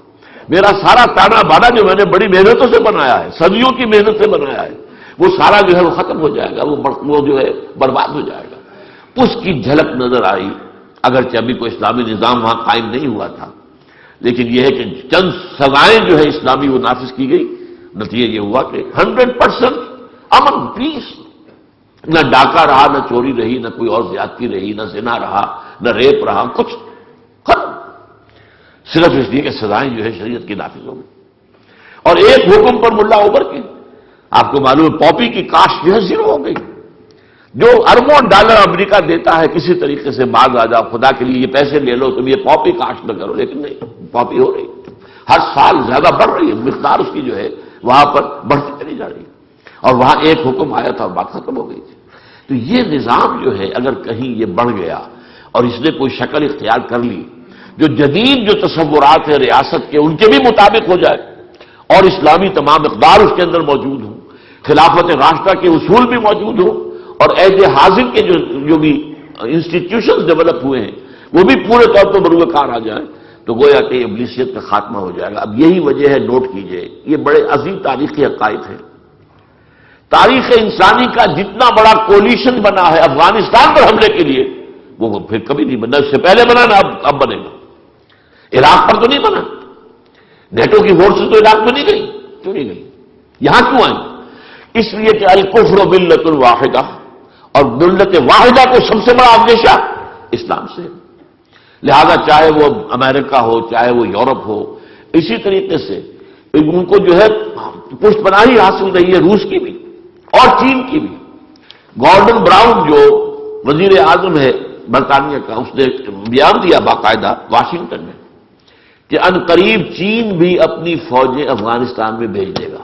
میرا سارا تانا بانا جو میں نے بڑی محنتوں سے بنایا ہے، صدیوں کی محنت سے بنایا ہے، وہ سارا جو ہے وہ ختم ہو جائے گا، وہ جو ہے برباد ہو جائے گا۔ اس کی جھلک نظر آئی، اگرچہ ابھی کوئی اسلامی نظام وہاں قائم نہیں ہوا تھا، لیکن یہ ہے کہ چند سزائیں جو ہے اسلامی وہ نافذ کی گئی، نتیجہ یہ ہوا کہ 100% امن، پیس، نہ ڈاکہ رہا، نہ چوری رہی، نہ کوئی اور زیادتی رہی، نہ زنا رہا، نہ ریپ رہا، کچھ ختم، صرف اس لیے کہ سزائیں جو ہے شریعت کی نافذ ہو گئی۔ اور ایک حکم پر ملا ابھر کے، آپ کو معلوم ہے پاپی کی کاشت جو ہے زیرو ہو گئی۔ جو اربوں ڈالر امریکہ دیتا ہے کسی طریقے سے باز آ جاؤ، خدا کے لیے یہ پیسے لے لو، تم یہ پاپی کاشت نہ کرو، لیکن نہیں، پاپی ہو رہی، ہر سال زیادہ بڑھ رہی ہے، مقدار اس کی جو ہے وہاں پر بڑھتی چلی جا رہی ہے، اور وہاں ایک حکم آیا تھا اور بات ختم ہو گئی تھی۔ تو یہ نظام جو ہے اگر کہیں یہ بڑھ گیا اور اس نے کوئی شکل اختیار کر لی جو جدید جو تصورات ہیں ریاست کے ان کے بھی مطابق ہو جائے اور اسلامی تمام اقدار اس کے اندر موجود ہوں، خلافت راشدہ کے اصول بھی موجود ہوں، اور عہد حاضر کے جو بھی انسٹیٹیوشنز ڈیولپ ہوئے ہیں وہ بھی پورے طور پر بروئے کار آ جائیں، تو گویا کہ ابلیسیت کا خاتمہ ہو جائے گا۔ اب یہی وجہ ہے، نوٹ کیجئے، یہ بڑے عظیم تاریخی حقائق ہیں۔ تاریخ انسانی کا جتنا بڑا کولیشن بنا ہے افغانستان پر حملے کے لیے، وہ پھر کبھی نہیں بنا، اس سے پہلے بنا نہ اب بنے گا۔ عراق پر تو نہیں بنا، نیٹو کی فورسز تو عراق میں نہیں گئی، کیوں نہیں گئی؟ یہاں کیوں آئیں؟ اس لیے کہ الکفر ملت واحدہ، اور ملت واحدہ کو سب سے بڑا اندیشہ اسلام سے، لہذا چاہے وہ امریکہ ہو، چاہے وہ یورپ ہو، اسی طریقے سے ان کو جو ہے پشت پناہی حاصل رہی ہے، روس کی بھی اور چین کی بھی۔ گارڈن براؤن جو وزیر اعظم ہے برطانیہ کا، اس نے بیان دیا باقاعدہ واشنگٹن میں کہ ان قریب چین بھی اپنی فوجیں افغانستان میں بھیج دے گا۔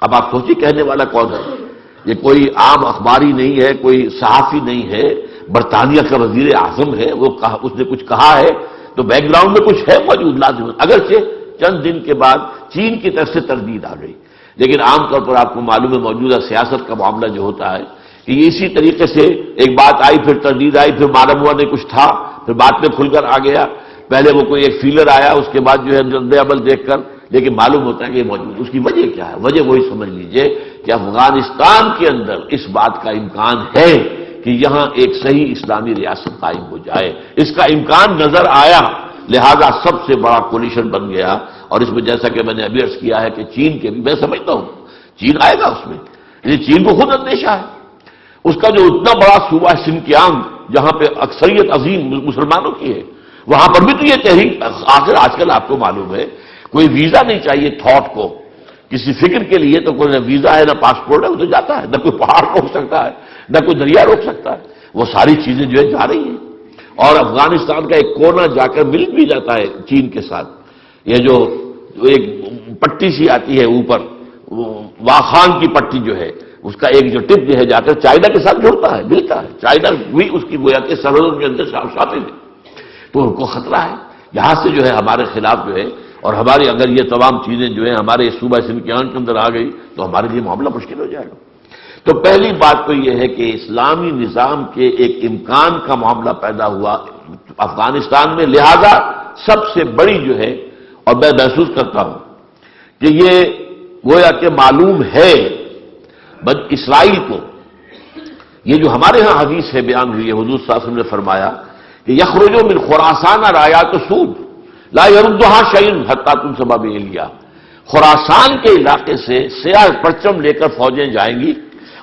اب آپ سوچیے کہنے والا کون ہے؟ یہ کوئی عام اخباری نہیں ہے، کوئی صحافی نہیں ہے، برطانیہ کا وزیر اعظم ہے، اس نے کچھ کہا ہے تو بیک گراؤنڈ میں کچھ ہے موجود لازم، اگرچہ چند دن کے بعد چین کی طرف سے تردید آ گئی، لیکن عام طور پر آپ کو معلوم ہے موجودہ سیاست کا معاملہ جو ہوتا ہے کہ یہ اسی طریقے سے ایک بات آئی، پھر تردید آئی، پھر معلوم ہوا نہیں کچھ تھا، پھر بعد میں کھل کر آ گیا، پہلے وہ کوئی ایک فیلر آیا، اس کے بعد جو ہے رد عمل دیکھ کر، لیکن معلوم ہوتا ہے کہ یہ موجود، اس کی وجہ کیا ہے؟ وجہ وہی سمجھ لیجئے کہ افغانستان کے اندر اس بات کا امکان ہے کہ یہاں ایک صحیح اسلامی ریاست قائم ہو جائے، اس کا امکان نظر آیا، لہذا سب سے بڑا کولیشن بن گیا۔ اور اس میں جیسا کہ میں نے ابھی عرض کیا ہے کہ چین کے بھی، میں سمجھتا ہوں چین آئے گا اس میں، یہ چین کو خود اندیشہ ہے، اس کا جو اتنا بڑا صوبہ سنکیانگ جہاں پہ اکثریت عظیم مسلمانوں کی ہے، وہاں پر بھی تو یہ تحریک، آخر آج کل آپ کو معلوم ہے کوئی ویزا نہیں چاہیے تھاٹ کو، کسی فکر کے لیے تو کوئی نہ ویزا ہے نہ پاسپورٹ ہے، وہ تو جاتا ہے، نہ کوئی پہاڑ روک سکتا ہے، نہ کوئی دریا روک سکتا ہے، وہ ساری چیزیں جو ہے جا رہی ہیں، اور افغانستان کا ایک کونا جا کر مل بھی جاتا ہے چین کے ساتھ۔ یہ جو ایک پٹی سی آتی ہے اوپر، واخان کی پٹی جو ہے، اس کا ایک جو ٹپ جو ہے جا کر چائنا کے ساتھ جڑتا ہے، ملتا ہے، چائنا بھی اس کی گویا کے سرحدوں کے اندر شامل ہے، تو ان کو خطرہ ہے یہاں سے جو ہے ہمارے خلاف جو ہے، اور ہماری اگر یہ تمام چیزیں جو ہیں ہمارے صوبہ سنکیانگ کے اندر آ گئی تو ہمارے لیے معاملہ مشکل ہو جائے گا۔ تو پہلی بات تو یہ ہے کہ اسلامی نظام کے ایک امکان کا معاملہ پیدا ہوا افغانستان میں، لہذا سب سے بڑی جو ہے، اور میں محسوس کرتا ہوں کہ یہ گویا کہ معلوم ہے اسرائیل کو، یہ جو ہمارے ہاں حدیث ہے بیان ہوئی ہے، حضور صلی اللہ علیہ وسلم نے فرمایا کہ یخرج من خراسان رایات سود لا یردها شیء حتی تنصب بإلیہ، خراسان کے علاقے سے سیاہ پرچم لے کر فوجیں جائیں گی،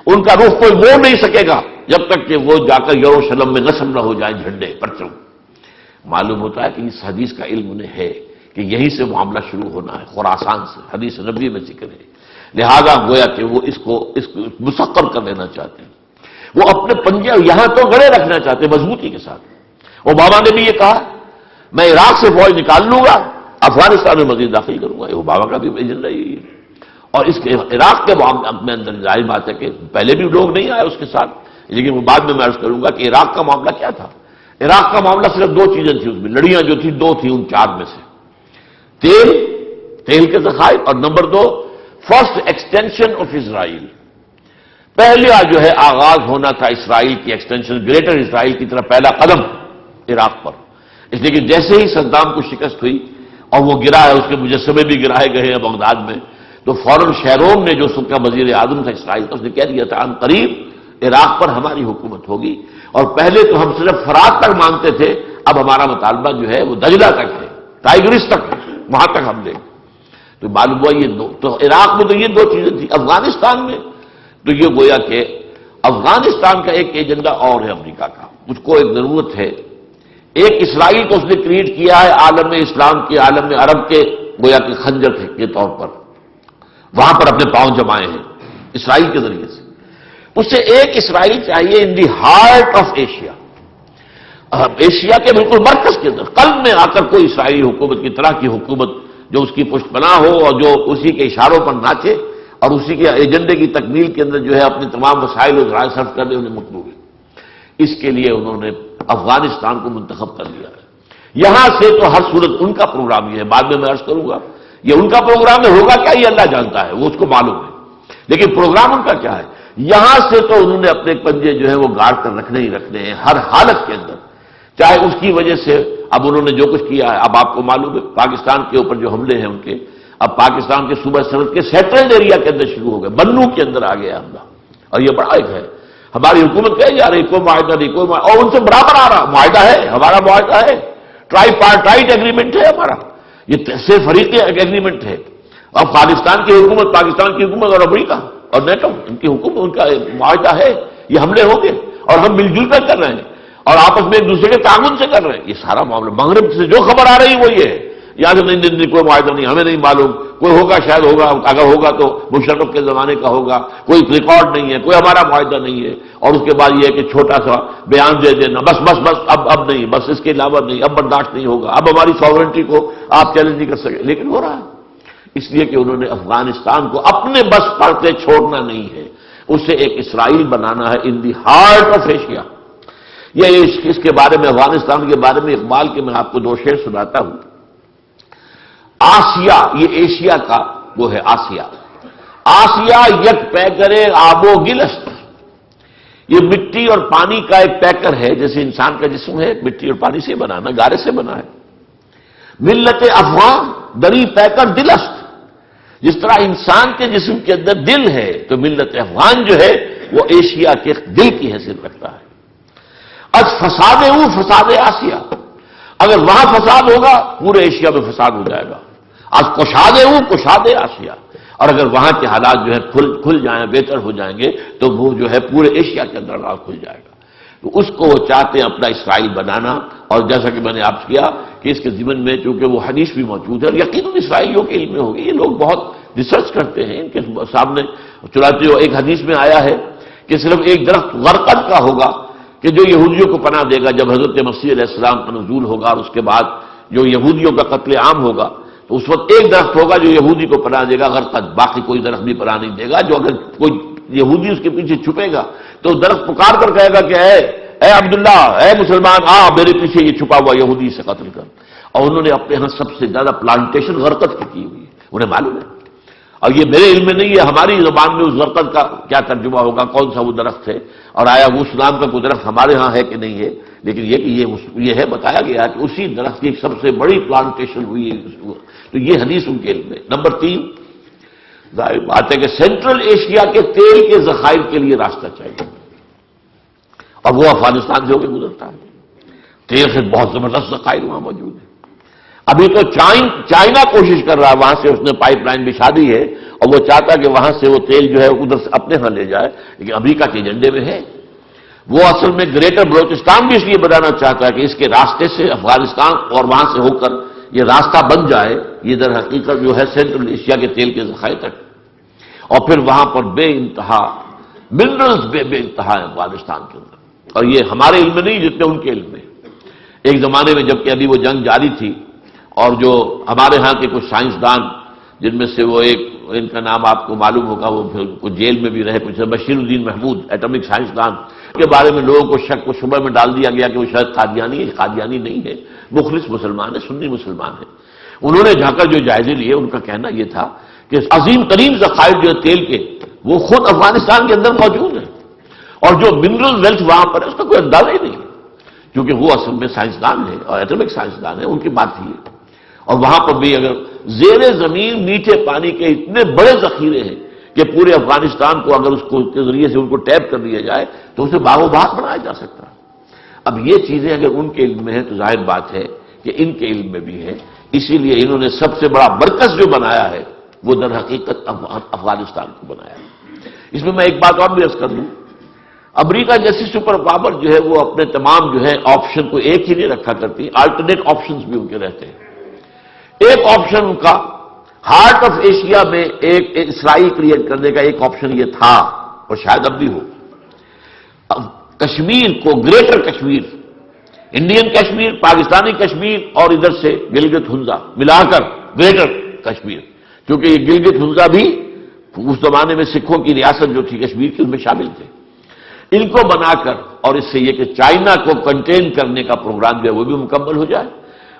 ان کا رخ کوئی موڑ نہیں سکے گا جب تک کہ وہ جا کر یروشلم میں نصب نہ ہو جائیں جھنڈے پرچم۔ معلوم ہوتا ہے کہ اس حدیث کا علم انہیں ہے کہ یہیں سے معاملہ شروع ہونا ہے، خراسان سے، حدیث نبوی میں ذکر ہے، لہذا گویا کہ وہ اس کو مسخر کر لینا چاہتے ہیں، وہ اپنے پنجے یہاں تو گڑے رکھنا چاہتے ہیں مضبوطی کے ساتھ۔ اوباما نے بھی یہ کہا میں عراق سے فوج نکال لوں گا، افغانستان میں مزید داخل کروں گا، یہ اوباما کا بھی ایجنڈا یہی ہے۔ اور اس کے عراق کے معاملے میں اندر ظاہر بات ہے کہ پہلے بھی لوگ نہیں آئے اس کے ساتھ، لیکن وہ بعد میں عرض کروں گا کہ عراق کا معاملہ کیا تھا۔ عراق کا معاملہ صرف دو چیزیں تھیں، اس میں لڑیاں جو تھیں دو تھیں ان چار میں سے، تیل کے ذخائر، اور نمبر دو فرسٹ ایکسٹینشن آف اسرائیل، پہلا جو ہے آغاز ہونا تھا اسرائیل کی ایکسٹینشن، گریٹر اسرائیل کی طرف پہلا قدم عراق پر، اس لیے کہ جیسے ہی صدام کو شکست ہوئی اور وہ گرا ہے، اس کے مجسمے بھی گرائے گئے ہیں بغداد میں، تو فوراً شیرون نے جو اس کا وزیر اعظم تھا اسرائیل کا، اس نے کہہ دیا تھا ان قریب عراق پر ہماری حکومت ہوگی، اور پہلے تو ہم صرف فرات تک مانتے تھے، اب ہمارا مطالبہ جو ہے وہ دجلہ تک ہے، ٹائگرس تک ہے، وہاں تک ہم لیں۔ تو معلوم ہوا یہ دو، تو عراق میں تو یہ دو چیزیں تھیں، افغانستان میں تو یہ گویا کہ افغانستان کا ایک ایجنڈا اور ہے امریکہ کا، اس کو ایک ضرورت ہے، ایک اسرائیل کو اس نے کریٹ کیا ہے عالم اسلام کے، عالم عرب کے گویا کہ خنجر کے طور پر، وہاں پر اپنے پاؤں جمائے ہیں اسرائیل کے ذریعے سے۔ اسے ایک اسرائیل چاہیے in the heart of Asia, ایشیا کے بالکل مرکز کے اندر، قلب میں آ کر کوئی اسرائیلی حکومت کی طرح کی حکومت جو اس کی پشت پناہ ہو اور جو اسی کے اشاروں پر ناچے اور اسی کے ایجنڈے کی تکمیل کے اندر جو ہے اپنے تمام وسائل و ذرائع صرف کرنے انہیں مطلوب ہے۔ اس کے لیے انہوں نے افغانستان کو منتخب کر لیا ہے۔ یہاں سے تو ہر صورت ان کا پروگرام یہ ہے، بعد میں عرض کروں گا یہ ان کا پروگرام ہے، ہوگا کیا یہ اللہ جانتا ہے، وہ اس کو معلوم ہے، لیکن پروگرام ان کا کیا ہے؟ یہاں سے تو انہوں نے اپنے پنجے جو ہے وہ گاڑ کر رکھنے ہی رکھنے ہیں ہر حالت کے اندر، چاہے اس کی وجہ سے اب انہوں نے جو کچھ کیا ہے، اب آپ کو معلوم ہے پاکستان کے اوپر جو حملے ہیں ان کے، اب پاکستان کے صوبہ سرحد کے سیٹلڈ ایریا کے اندر شروع ہو گئے، بنو کے اندر آ گیا حملہ، اور یہ بڑا ایک ہے، ہماری حکومت کہے جا رہی کوئی معاہدہ نہیں، کوئی معاہدہ، اور ان سے برابر آ رہا معاہدہ ہے، ہمارا معاہدہ ہے، ٹرائی پارٹائٹ ایگریمنٹ ہے ہمارا، یہ سے فریقی ایگریمنٹ ہے۔ افغانستان کی حکومت، پاکستان کی حکومت اور امریکہ اور نیٹو ان کی حکومت، ان کا معاہدہ ہے، یہ حملے ہوں گے اور ہم مل جل کر کر رہے ہیں اور آپس میں ایک دوسرے کے تعاون سے کر رہے ہیں، یہ سارا معاملہ مغرب سے جو خبر آ رہی وہ یہ ہے، یہاں سے نہیں کوئی معاہدہ نہیں، ہمیں نہیں معلوم، کوئی ہوگا شاید ہوگا، اگر ہوگا تو مشرف کے زمانے کا ہوگا، کوئی ریکارڈ نہیں ہے، کوئی ہمارا معاہدہ نہیں ہے، اور اس کے بعد یہ ہے کہ چھوٹا سا بیان دے دینا، بس بس بس اب نہیں، بس اس کے علاوہ نہیں، اب برداشت نہیں ہوگا، اب ہماری ساورنٹی کو آپ چیلنج نہیں کر سکے، لیکن ہو رہا ہے، اس لیے کہ انہوں نے افغانستان کو اپنے بس پڑتے چھوڑنا نہیں ہے، اسے ایک اسرائیل بنانا ہے ان دی ہارٹ آف ایشیا۔ یہ اس کے بارے میں، افغانستان کے بارے میں اقبال کے میں آپ کو دو شعر سناتا ہوں۔ آسیا، یہ ایشیا کا وہ ہے آسیا، آسیا یک پیکرے آب و گلست، یہ مٹی اور پانی کا ایک پیکر ہے، جیسے انسان کا جسم ہے مٹی اور پانی سے بنانا، گارے سے بنا ہے۔ ملت افغان دری پیکر دلست، جس طرح انسان کے جسم کے اندر دل ہے تو ملت افغان جو ہے وہ ایشیا کے دل کی حیثیت رکھتا ہے۔ از فساد فساد آسیا، اگر وہاں فساد ہوگا پورے ایشیا میں فساد ہو جائے گا۔ آج کشاد آسیا، اور اگر وہاں کے حالات جو ہے کھل جائیں، بہتر ہو جائیں گے تو وہ جو ہے پورے ایشیا کے اندر راز کھل جائے گا۔ تو اس کو وہ چاہتے ہیں اپنا اسرائیل بنانا، اور جیسا کہ میں نے آپ سے کیا کہ اس کے ضمن میں چونکہ وہ حدیث بھی موجود ہے اور یقیناً اسرائیلیوں کے علم میں ہوگی، یہ لوگ بہت ریسرچ کرتے ہیں، ان کے سامنے چنانچہ ایک حدیث میں آیا ہے کہ صرف ایک درخت غرقد کا ہوگا کہ جو یہودیوں کو پناہ دے گا جب حضرت مسیح علیہ السلام کا نزول ہوگا، اور اس کے بعد جو یہودیوں کا قتل عام ہوگا تو اس وقت ایک درخت ہوگا جو یہودی کو پناہ دے گا غرقد، باقی کوئی درخت بھی پناہ نہیں دے گا۔ جو اگر کوئی یہودی اس کے پیچھے چھپے گا تو درخت پکار کر کہے گا کہ اے عبداللہ، اے مسلمان، میرے پیچھے یہ چھپا ہوا یہودی سے قتل کر۔ اور انہوں نے اپنے ہاں سب سے زیادہ پلانٹیشن غرقد کی ہوئی ہے، انہیں معلوم ہے، اور یہ میرے علم میں نہیں ہے، ہماری زبان میں اس غرقد کا کیا ترجمہ ہوگا، کون سا وہ درخت ہے، اور آیا وہ اس نام کا کوئی درخت ہمارے ہاں ہے کہ نہیں ہے، لیکن یہ ہے بتایا گیا کہ اسی درخت کی سب سے بڑی پلانٹیشن ہوئی ہے۔ تو یہ حدیث ان کے علم میں۔ نمبر 3، ظاہر بات ہے کہ سینٹرل ایشیا کے تیل کے ذخائر کے لیے راستہ چاہیے، اور وہ افغانستان سے ہو کے گزرتا ہے، تیل سے بہت زبردست ذخائر وہاں موجود ہیں۔ ابھی تو چائنا کوشش کر رہا ہے، وہاں سے اس نے پائپ لائن بچھا دی ہے اور وہ چاہتا ہے کہ وہاں سے وہ تیل جو ہے ادھر سے اپنے ہاں لے جائے، لیکن امریکہ کے ایجنڈے میں ہے۔ وہ اصل میں گریٹر بلوچستان بھی اس لیے بنانا چاہتا ہے کہ اس کے راستے سے افغانستان اور وہاں سے ہو کر یہ راستہ بن جائے، یہ در حقیقت جو ہے سینٹرل ایشیا کے تیل کے ذخائر تک، اور پھر وہاں پر بے انتہا منرلز بے انتہا ہے افغانستان کے اندر، اور یہ ہمارے علم میں نہیں جتنے ان کے علم میں۔ ایک زمانے میں جبکہ ابھی وہ جنگ جاری تھی، اور جو ہمارے ہاں کے کچھ سائنسدان جن میں سے وہ ایک، ان کا نام آپ کو معلوم ہوگا، وہ کچھ جیل میں بھی رہے، کچھ بشیر الدین محمود، ایٹمک سائنسدان کے بارے میں لوگوں کو شک و شبہ میں ڈال دیا گیا کہ وہ شاید قادیانی ہے، قادیانی نہیں ہے، مخلص مسلمان ہے، سنی مسلمان ہے۔ انہوں نے جا کر جو جائزے لیے، ان کا کہنا یہ تھا کہ عظیم ترین ذخائر جو ہے تیل کے وہ خود افغانستان کے اندر موجود ہیں، اور جو منرل ویلتھ وہاں پر ہے اس کا کوئی اندازہ ہی نہیں، کیونکہ وہ اصل میں سائنسدان ہے اور ایٹمک سائنسدان ہے، ان کی بات ہی ہے۔ اور وہاں پر بھی اگر زیر زمین میٹھے پانی کے اتنے بڑے ذخیرے ہیں کہ پورے افغانستان کو اگر اس کے ذریعے سے ان کو ٹیپ کر دیا جائے تو اسے باغ و بہار بنایا جا سکتا ہے۔ اب یہ چیزیں اگر ان کے علم میں ہیں تو ظاہر بات ہے کہ ان کے علم میں بھی ہے، اسی لیے انہوں نے سب سے بڑا مرکز جو بنایا ہے وہ در حقیقت افغانستان کو بنایا ہے۔ اس میں ایک بات اور بھی عرض کر دوں امریکہ جیسی سپر پاور جو ہے وہ اپنے تمام جو ہے آپشن کو ایک ہی نہیں رکھا کرتی، الٹرنیٹ آپشنز بھی ان کے رہتے ہیں۔ ایک آپشن ان کا ہارٹ آف ایشیا میں ایک اسرائیل کریٹ کرنے کا ایک آپشن یہ تھا، اور شاید اب بھی ہو، کشمیر کو، گریٹر کشمیر، انڈین کشمیر، پاکستانی کشمیر اور ادھر سے گلگت ہنزا ملا کر گریٹر کشمیر، کیونکہ یہ گلگت ہنزا بھی اس زمانے میں سکھوں کی ریاست جو تھی کشمیر کی، اس میں شامل تھے، ان کو بنا کر، اور اس سے یہ کہ چائنا کو کنٹین کرنے کا پروگرام جو ہے وہ بھی مکمل ہو جائے،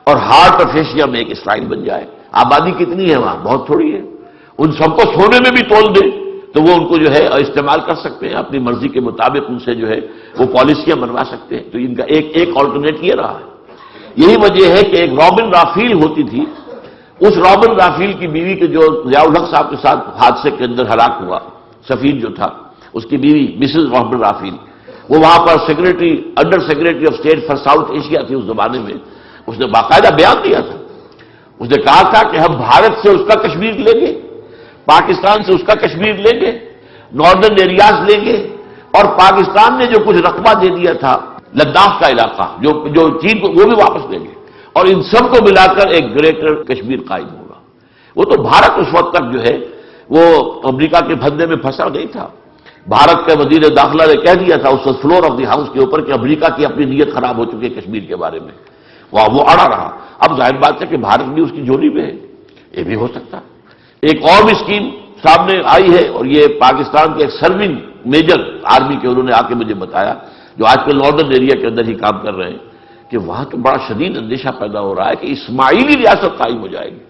اور ہارٹ آف ایشیا میں ایک اسرائیل بن جائے۔ آبادی کتنی ہے وہاں؟ بہت تھوڑی ہے، ان سب کو سونے میں بھی تول دے تو وہ ان کو جو ہے استعمال کر سکتے ہیں، اپنی مرضی کے مطابق ان سے جو ہے وہ پالیسیاں بنوا سکتے ہیں۔ تو ان کا ایک آلٹرنیٹ یہ رہا ہے۔ یہی وجہ ہے کہ ایک رابن رافیل ہوتی تھی، اس رابن رافیل کی بیوی کے جو ضیاء الحق صاحب کے ساتھ حادثے کے اندر ہلاک ہوا، سفیر جو تھا، اس کی بیوی مسز رابن رافیل، وہ وہاں پر under secretary of state for south Asia تھی اس زمانے میں۔ اس نے باقاعدہ بیان دیا تھا، اس نے کہا تھا کہ ہم بھارت سے اس کا کشمیر لیں گے، پاکستان سے اس کا کشمیر لیں گے، ناردرن ایریاز لیں گے، اور پاکستان نے جو کچھ رقبہ دے دیا تھا لداخ کا علاقہ جو چین کو، وہ بھی واپس لیں گے، اور ان سب کو ملا کر ایک گریٹر کشمیر قائم ہوگا۔ وہ تو بھارت اس وقت تک جو ہے وہ امریکہ کے پھندے میں پھنسا نہیں تھا۔ بھارت کے وزیر داخلہ نے کہہ دیا تھا اس فلور آف دی ہاؤس کے اوپر کہ امریکہ کی اپنی نیت خراب ہو چکی ہے کشمیر کے بارے میں، وہ اڑا رہا۔ اب ظاہر بات ہے کہ بھارت بھی اس کی جھولی میں ہے، یہ بھی ہو سکتا ہے۔ ایک اور بھی اسکیم سامنے آئی ہے، اور یہ پاکستان کے ایک سرونگ میجر آرمی کے انہوں نے آ کے مجھے بتایا، جو آج کل ناردرن ایریا کے اندر ہی کام کر رہے ہیں، کہ وہاں تو بڑا شدید اندیشہ پیدا ہو رہا ہے کہ اسماعیلی ریاست قائم ہو جائے گی۔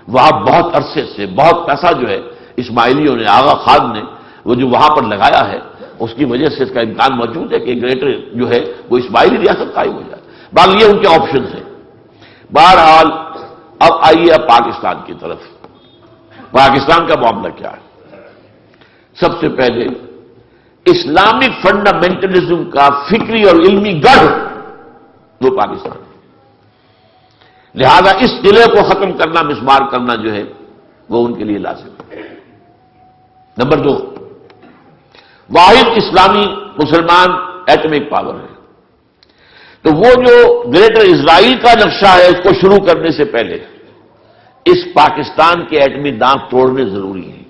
وہاں بہت عرصے سے بہت پیسہ جو ہے اسماعیلیوں نے، آغا خان نے، وہ جو وہاں پر لگایا ہے، اس کی وجہ سے اس کا امکان موجود ہے کہ گریٹر جو ہے وہ اسماعیلی ریاست قائم ہو جائے۔ بہرحال یہ ان کے آپشنز ہیں۔ بہرحال اب آئیے اب پاکستان کی طرف۔ پاکستان کا معاملہ کیا ہے؟ سب سے پہلے اسلامک فنڈامنٹلزم کا فکری اور علمی گڑھ وہ پاکستان ہے، لہذا اس قلعے کو ختم کرنا، مسمار کرنا جو ہے وہ ان کے لیے لازم ہے۔ نمبر 2، واحد اسلامی مسلمان ایٹمک پاور ہے، تو وہ جو گریٹر اسرائیل کا نقشہ ہے اس کو شروع کرنے سے پہلے اس پاکستان کے ایٹمی دانت توڑنے ضروری ہیں،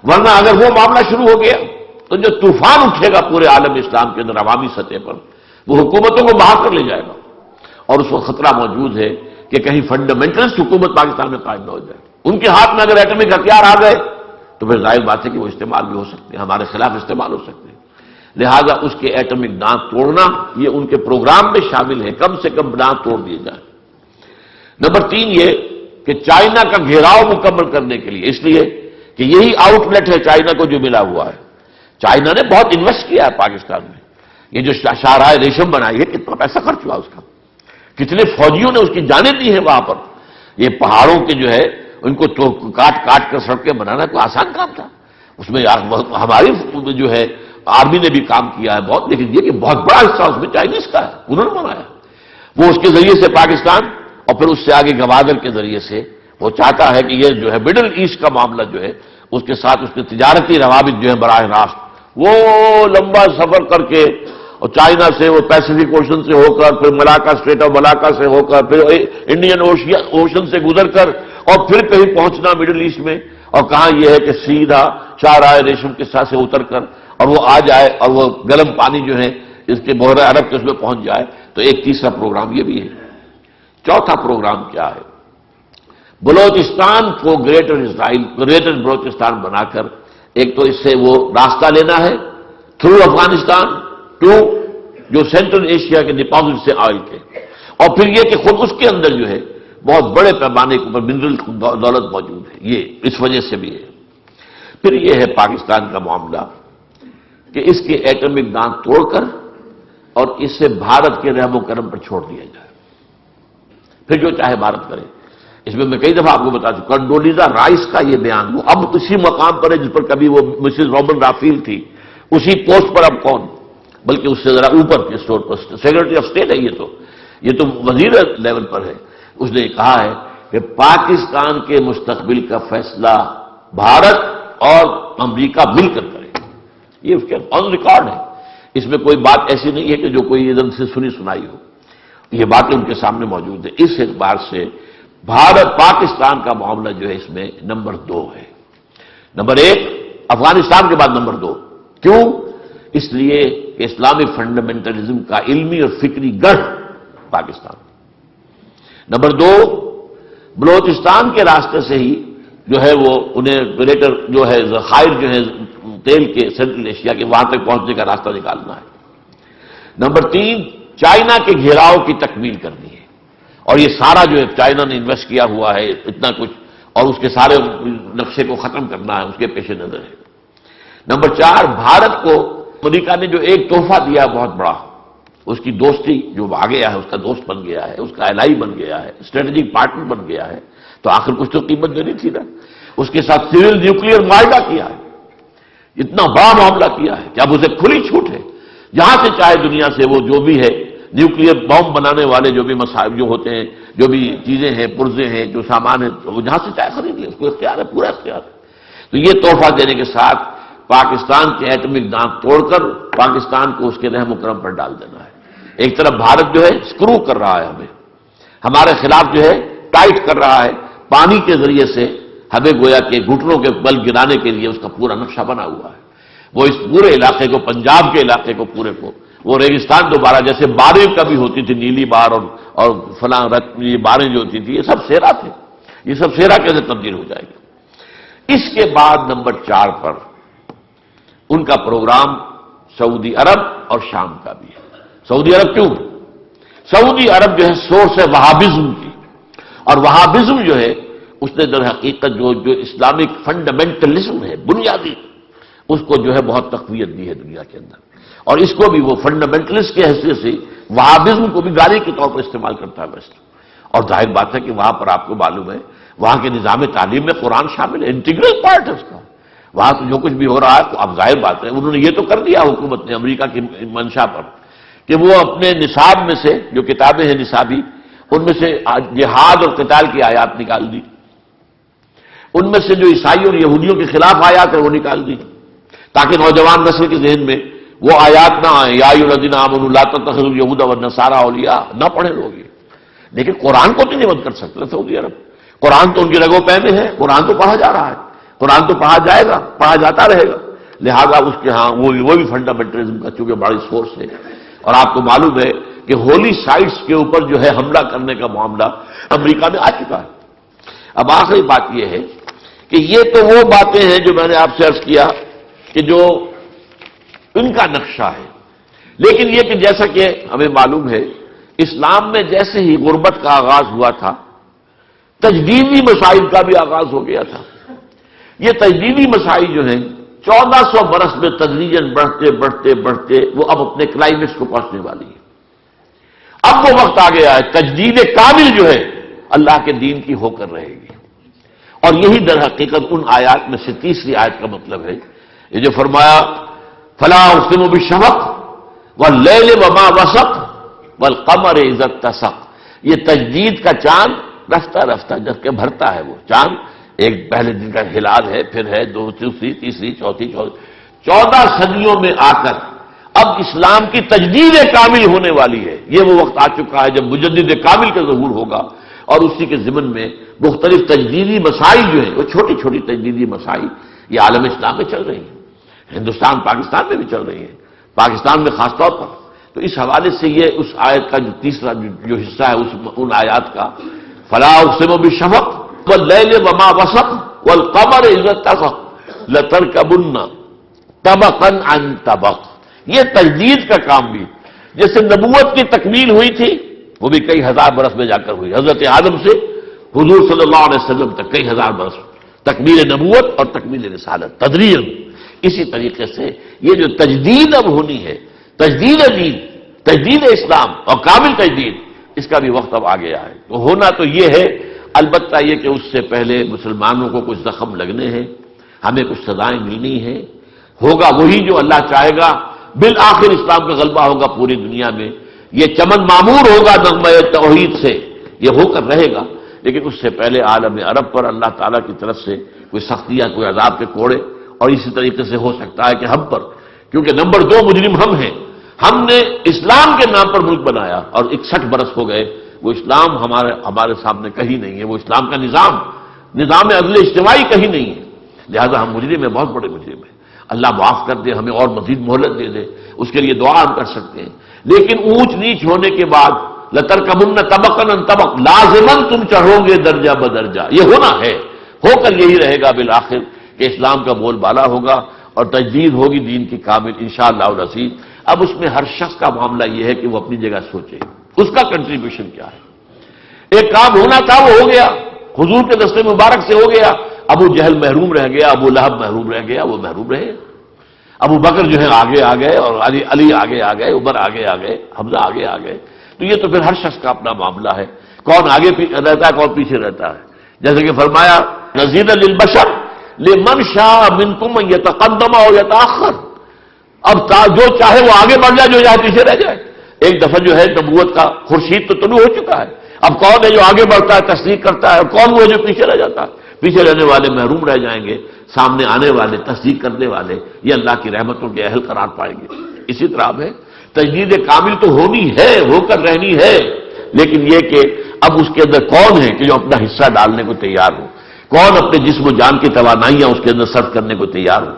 ورنہ اگر وہ معاملہ شروع ہو گیا تو جو طوفان اٹھے گا پورے عالم اسلام کے اندر عوامی سطح پر، وہ حکومتوں کو بہا کر لے جائے گا، اور اس وقت خطرہ موجود ہے کہ کہیں فنڈامنٹلسٹ حکومت پاکستان میں قائم نہ ہو جائے۔ ان کے ہاتھ میں اگر ایٹمک ہتھیار آ گئے تو پھر ظاہر بات ہے کہ وہ استعمال بھی ہو سکتے ہیں، ہمارے خلاف استعمال ہو سکتے ہیں، لہذا اس کے ایٹمک دانت توڑنا یہ ان کے پروگرام میں شامل ہے، کم سے کم دانت توڑ دیے جائیں۔ نمبر 3 یہ کہ چائنا کا گھیراؤ مکمل کرنے کے لیے، اس لیے کہ یہی آؤٹ لیٹ ہے چائنا کو جو ملا ہوا ہے۔ چائنا نے بہت انویسٹ کیا ہے پاکستان میں، یہ جو شاہراہ ریشم بنائی ہے کتنا پیسہ خرچ ہوا اس کا، کتنے فوجیوں نے اس کی جانیں دی ہیں وہاں پر۔ یہ پہاڑوں کے جو ہے ان کو کاٹ کاٹ کر سڑکیں بنانا کوئی آسان کام تھا؟ اس میں ہماری جو ہے آرمی نے بھی کام کیا ہے بہت، لیکن یہ کہ بہت بڑا حصہ اس میں چائنیز کا ہے، انہوں نے بنایا۔ وہ اس کے ذریعے سے پاکستان اور پھر اس سے آگے گوادر کے ذریعے سے وہ چاہتا ہے کہ یہ جو ہے مڈل ایسٹ کا معاملہ جو ہے اس کے ساتھ اس کے تجارتی روابط جو ہے براہ راست وہ لمبا سفر کر کے، اور چائنا سے وہ پیسیفک اوشن سے ہو کر، پھر ملاکا اسٹریٹ آف ملاکا سے ہو کر، پھر انڈین اوشن سے گزر کر، اور پھر کہیں پہنچنا مڈل ایسٹ میں، اور کہاں یہ ہے کہ سیدھا شاہراہ ریشم کے ساتھ سے اتر کر اور وہ آ جائے اور وہ گرم پانی جو ہے اس کے بحیرہ عرب کے اس میں پہنچ جائے۔ تو ایک تیسرا پروگرام یہ بھی ہے۔ چوتھا پروگرام کیا ہے؟ بلوچستان کو گریٹر بلوچستان بنا کر ایک تو اس سے وہ راستہ لینا ہے تھرو افغانستان ٹو جو سینٹرل ایشیا کے ڈپازٹ سے آئل کے، اور پھر یہ کہ خود اس کے اندر جو ہے بہت بڑے پیمانے کے اوپر منرل دولت موجود ہے، یہ اس وجہ سے بھی ہے۔ پھر یہ ہے پاکستان کا معاملہ کہ اس کے ایٹمک دانت توڑ کر اور اس سے بھارت کے رحم و کرم پر چھوڑ دیا جائے، پھر جو چاہے بھارت کرے۔ اس میں کئی دفعہ آپ کو بتا چکا، کنڈولیزا رائس کا یہ بیان وہ اب اسی مقام پر ہے جس پر کبھی وہ مسز رابن رافیل تھی، اسی پوسٹ پر اب کون، بلکہ اس سے ذرا اوپر کے store per secretary of state ہے، یہ تو وزیر لیول پر ہے۔ اس نے کہا ہے کہ پاکستان کے مستقبل کا فیصلہ بھارت اور امریکہ مل کر کرے، یہ اس کے آن ریکارڈ ہے، اس میں کوئی بات ایسی نہیں ہے کہ جو کوئی ادھر سے سنی سنائی ہو، یہ باتیں ان کے سامنے موجود ہیں۔ اس اعتبار سے بھارت پاکستان کا معاملہ جو ہے اس میں نمبر 2 ہے۔ نمبر 1 افغانستان کے بعد نمبر 2۔ کیوں؟ اس لیے کہ اسلامی فنڈامنٹلزم کا علمی اور فکری گڑھ پاکستان۔ نمبر 2 بلوچستان کے راستے سے ہی جو ہے وہ انہیں گریٹر جو ہے ذخائر جو ہے تیل کے سینٹرل ایشیا کے وہاں تک پہنچنے کا راستہ نکالنا ہے۔ نمبر 3 چائنا کے گھیراؤ کی تکمیل کرنی ہے، اور یہ سارا جو ہے چائنا نے انویسٹ کیا ہوا ہے اتنا کچھ، اور اس کے سارے نقشے کو ختم کرنا ہے، اس کے پیش نظر ہے۔ نمبر 4 بھارت کو امریکہ نے جو ایک تحفہ دیا بہت بڑا، اس کی دوستی جو آ گیا ہے، اس کا دوست بن گیا ہے، اس کا الہی بن گیا ہے، اسٹریٹجک پارٹنر بن گیا ہے، تو آخر کچھ تو قیمت دینی تھی نا۔ اس کے ساتھ سول نیوکلیئر معاہدہ کیا ہے، اتنا بڑا معاملہ کیا ہے کہ اب اسے کھلی چھوٹ ہے، جہاں سے چاہے دنیا سے وہ جو بھی ہے نیوکلیئر بم بنانے والے جو بھی مصائب جو ہوتے ہیں، جو بھی چیزیں ہیں، پرزے ہیں، جو سامان ہے، وہ جہاں سے چاہے خرید لے، اس کو اختیار ہے، پورا اختیار ہے۔ تو یہ تحفہ دینے کے ساتھ پاکستان کے ایٹمک دانت توڑ کر پاکستان کو اس کے رحم و کرم پر ڈال دینا ہے۔ ایک طرف بھارت جو ہے اسکرو کر رہا ہے، ہمیں ہمارے خلاف جو ہے ٹائٹ کر رہا ہے، پانی کے ذریعے سے ہمیں گویا کہ گھٹنوں کے بل گرانے کے لیے اس کا پورا نقشہ بنا ہوا ہے۔ وہ اس پورے علاقے کو، پنجاب کے علاقے کو پورے کو، وہ ریگستان دوبارہ جیسے باریں کبھی ہوتی تھی، نیلی بار اور فلاں یہ باریں جو ہوتی تھی، یہ سب سیرا تھے، یہ سب سیرا کیسے تبدیل ہو جائے گا۔ اس کے بعد نمبر 4 پر ان کا پروگرام سعودی عرب اور شام کا بھی ہے۔ سعودی عرب کیوں؟ سعودی عرب جو ہے سورس ہے وہابزم کی، اور وہابزم جو ہے اس نے در حقیقت جو اسلامک فنڈامنٹلزم ہے بنیادی، اس کو جو ہے بہت تقویت دی ہے دنیا کے اندر، اور اس کو بھی وہ فنڈامنٹلسٹ کی حیثیت سے وہابزم کو بھی گالی کے طور پر استعمال کرتا ہے ویسٹ۔ اور ظاہر بات ہے کہ وہاں پر آپ کو معلوم ہے وہاں کے نظام تعلیم میں قرآن شامل ہے، انٹیگرل پارٹ ہے اس کا۔ وہاں تو جو کچھ بھی ہو رہا ہے تو اب ظاہر بات ہے انہوں نے یہ تو کر دیا حکومت نے امریکہ کی منشا پر کہ وہ اپنے نصاب میں سے جو کتابیں ہیں نصابی، ان میں سے جہاد اور قتال کی آیات نکال دی، ان میں سے جو عیسائی اور یہودیوں کے خلاف آیات ہے وہ نکال دی، تاکہ نوجوان نسل کے ذہن میں وہ آیات نہ آئیں، یا ایھا الذین آمنوا لا تتخذوا اليہود والنصارى اولیاء، نہ پڑھے لوگ یہ۔ لیکن قرآن کو تو نہیں بند کر سکتے سعودی عرب، قرآن تو ان کی رگوں پہ میں ہے، قرآن تو پڑھا جا رہا ہے، قرآن تو پڑھا جائے گا، پڑھا جاتا رہے گا، لہذا اس کے ہاں وہ بھی فنڈامنٹلزم کا چونکہ بڑی سورس ہے۔ اور آپ کو معلوم ہے کہ ہولی سائٹس کے اوپر جو ہے حملہ کرنے کا معاملہ امریکہ میں آ چکا ہے۔ اب آخری بات یہ ہے کہ یہ تو وہ باتیں ہیں جو میں نے آپ سے عرض کیا کہ جو ان کا نقشہ ہے، لیکن یہ کہ جیسا کہ ہمیں معلوم ہے اسلام میں جیسے ہی غربت کا آغاز ہوا تھا، تجدیدی مسائل کا بھی آغاز ہو گیا تھا۔ یہ تجدیدی مسائل جو ہیں 1400 برس میں تدریجاً بڑھتے بڑھتے بڑھتے وہ اب اپنے کلائمیکس کو پہنچنے والی ہے۔ اب وہ وقت آ گیا ہے تجدید کامل جو ہے اللہ کے دین کی ہو کر رہے گی، اور یہی در حقیقت ان آیات میں سے تیسری آیت کا مطلب ہے، یہ جو فرمایا فَلَا أُقْسِمُ بِالشَّفَقِ وَاللَّيْلِ وَمَا وَسَقَ وَالْقَمَرِ إِذَا اتَّسَقَ۔ یہ تجدید کا چاند رفتہ رفتہ جب کہ بھرتا ہے، وہ چاند ایک پہلے دن کا ہلال ہے، پھر ہے دوسری تیسری چوتھی 14 صدیوں میں آ کر اب اسلام کی تجدید کامل ہونے والی ہے۔ یہ وہ وقت آ چکا ہے جب مجدد کامل کا ظہور ہوگا، اور اسی کے ضمن میں مختلف تجدیدی مسائل جو ہیں وہ چھوٹی چھوٹی تجدیدی مسائل یہ عالم اسلام میں چل رہی ہیں، ہندوستان پاکستان میں بھی چل رہی ہیں، پاکستان میں خاص طور پر۔ تو اس حوالے سے یہ اس آیت کا جو تیسرا جو حصہ ہے ان آیات کا، فَلَا أُقْسِمُ بِالشَّفَقِ وَاللَّيْلِ وَمَا وَسَقَ وَالْقَمَرِ إِذَا اتَّسَقَ لَتَرْكَبُنَّ طَبَقًا عَنْ طَبَقٍ۔ یہ تجدید کا کام بھی جیسے نبوت کی تکمیل ہوئی تھی، وہ بھی کئی ہزار برس میں جا کر ہوئی، حضرت آدم سے حضور صلی اللہ علیہ وسلم تک کئی ہزار برس، تکمیل نبوت اور تکمیل رسالت تدریجاً۔ اسی طریقے سے یہ جو تجدید اب ہونی ہے، تجدید دین، تجدید اسلام اور کامل تجدید، اس کا بھی وقت اب آ گیا ہے۔ تو ہونا تو یہ ہے، البتہ یہ کہ اس سے پہلے مسلمانوں کو کچھ زخم لگنے ہیں، ہمیں کچھ سزائیں ملنی ہیں، ہوگا وہی جو اللہ چاہے گا، بالآخر اسلام کا غلبہ ہوگا پوری دنیا میں، یہ چمن معمور ہوگا نغمہ توحید سے، یہ ہو کر رہے گا، لیکن اس سے پہلے عالم عرب پر اللہ تعالیٰ کی طرف سے کوئی سختیاں، کوئی عذاب کے کوڑے، اور اسی طریقے سے ہو سکتا ہے کہ ہم پر کیونکہ نمبر 2 مجرم ہم ہیں. ہم نے اسلام کے نام پر ملک بنایا اور 61 برس ہو گئے وہ اسلام ہمارے سامنے کہیں نہیں ہے. وہ اسلام کا نظام عدل اجتماعی کہیں نہیں ہے. لہذا ہم مجرم ہیں، بہت بڑے مجرم ہیں. اللہ معاف کر دے، ہمیں اور مزید مہلت دے دے، اس کے لیے دعا ہم کر سکتے ہیں. لیکن اونچ نیچ ہونے کے بعد لَتَرْكَبُنَّ طَبَقًا عَنْ طَبَقٍ، لازماً تم چڑھو گے درجہ بدرجہ. یہ ہونا ہے، ہو کر یہی رہے گا بالآخر کہ اسلام کا بول بالا ہوگا اور تجدید ہوگی دین کی کامل انشاءاللہ العزیز. اب اس میں ہر شخص کا معاملہ یہ ہے کہ وہ اپنی جگہ سوچے اس کا کنٹریبیوشن کیا ہے. ایک کام ہونا تھا وہ ہو گیا، حضور کے دستے مبارک سے ہو گیا. ابو جہل محروم رہ گیا، ابو لہب محروم رہ گیا، وہ محروم رہے. ابو بکر جو ہے آگے آ گئے اور علی آگے آ گئے، عمر آگے آ گئے، حمزہ آگے آ گئے. تو یہ تو پھر ہر شخص کا اپنا معاملہ ہے، کون آگے رہتا ہے کون پیچھے رہتا ہے. جیسے کہ فرمایا نذیرا للبشر لمن شاء منکم ان یتقدم او یتاخر. اب جو چاہے وہ آگے بڑھ جائے، جو چاہے پیچھے رہ جائے. ایک دفعہ جو ہے نبوت کا خورشید تو طلوع ہو چکا ہے. اب کون ہے جو آگے بڑھتا ہے، تصدیق کرتا ہے، اور کون وہ ہے جو پیچھے رہ جاتا ہے. پیچھے رہنے والے محروم رہ جائیں گے، سامنے آنے والے تصدیق کرنے والے یہ اللہ کی رحمتوں کے اہل قرار پائیں گے. اسی طرح اب ہے تجدید کامل تو ہونی ہے، ہو کر رہنی ہے، لیکن یہ کہ اب اس کے اندر کون ہے کہ جو اپنا حصہ ڈالنے کو تیار ہو، کون اپنے جسم و جان کی توانائیاں اس کے اندر صرف کرنے کو تیار ہو،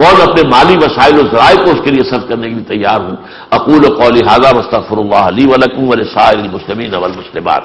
کون اپنے مالی وسائل و ذرائع کو اس کے لیے صرف کرنے کے لیے تیار ہوں. اقول قولی ھذا واستغفر اللہ لی ولکم ولسائر المسلمین والمسلمات.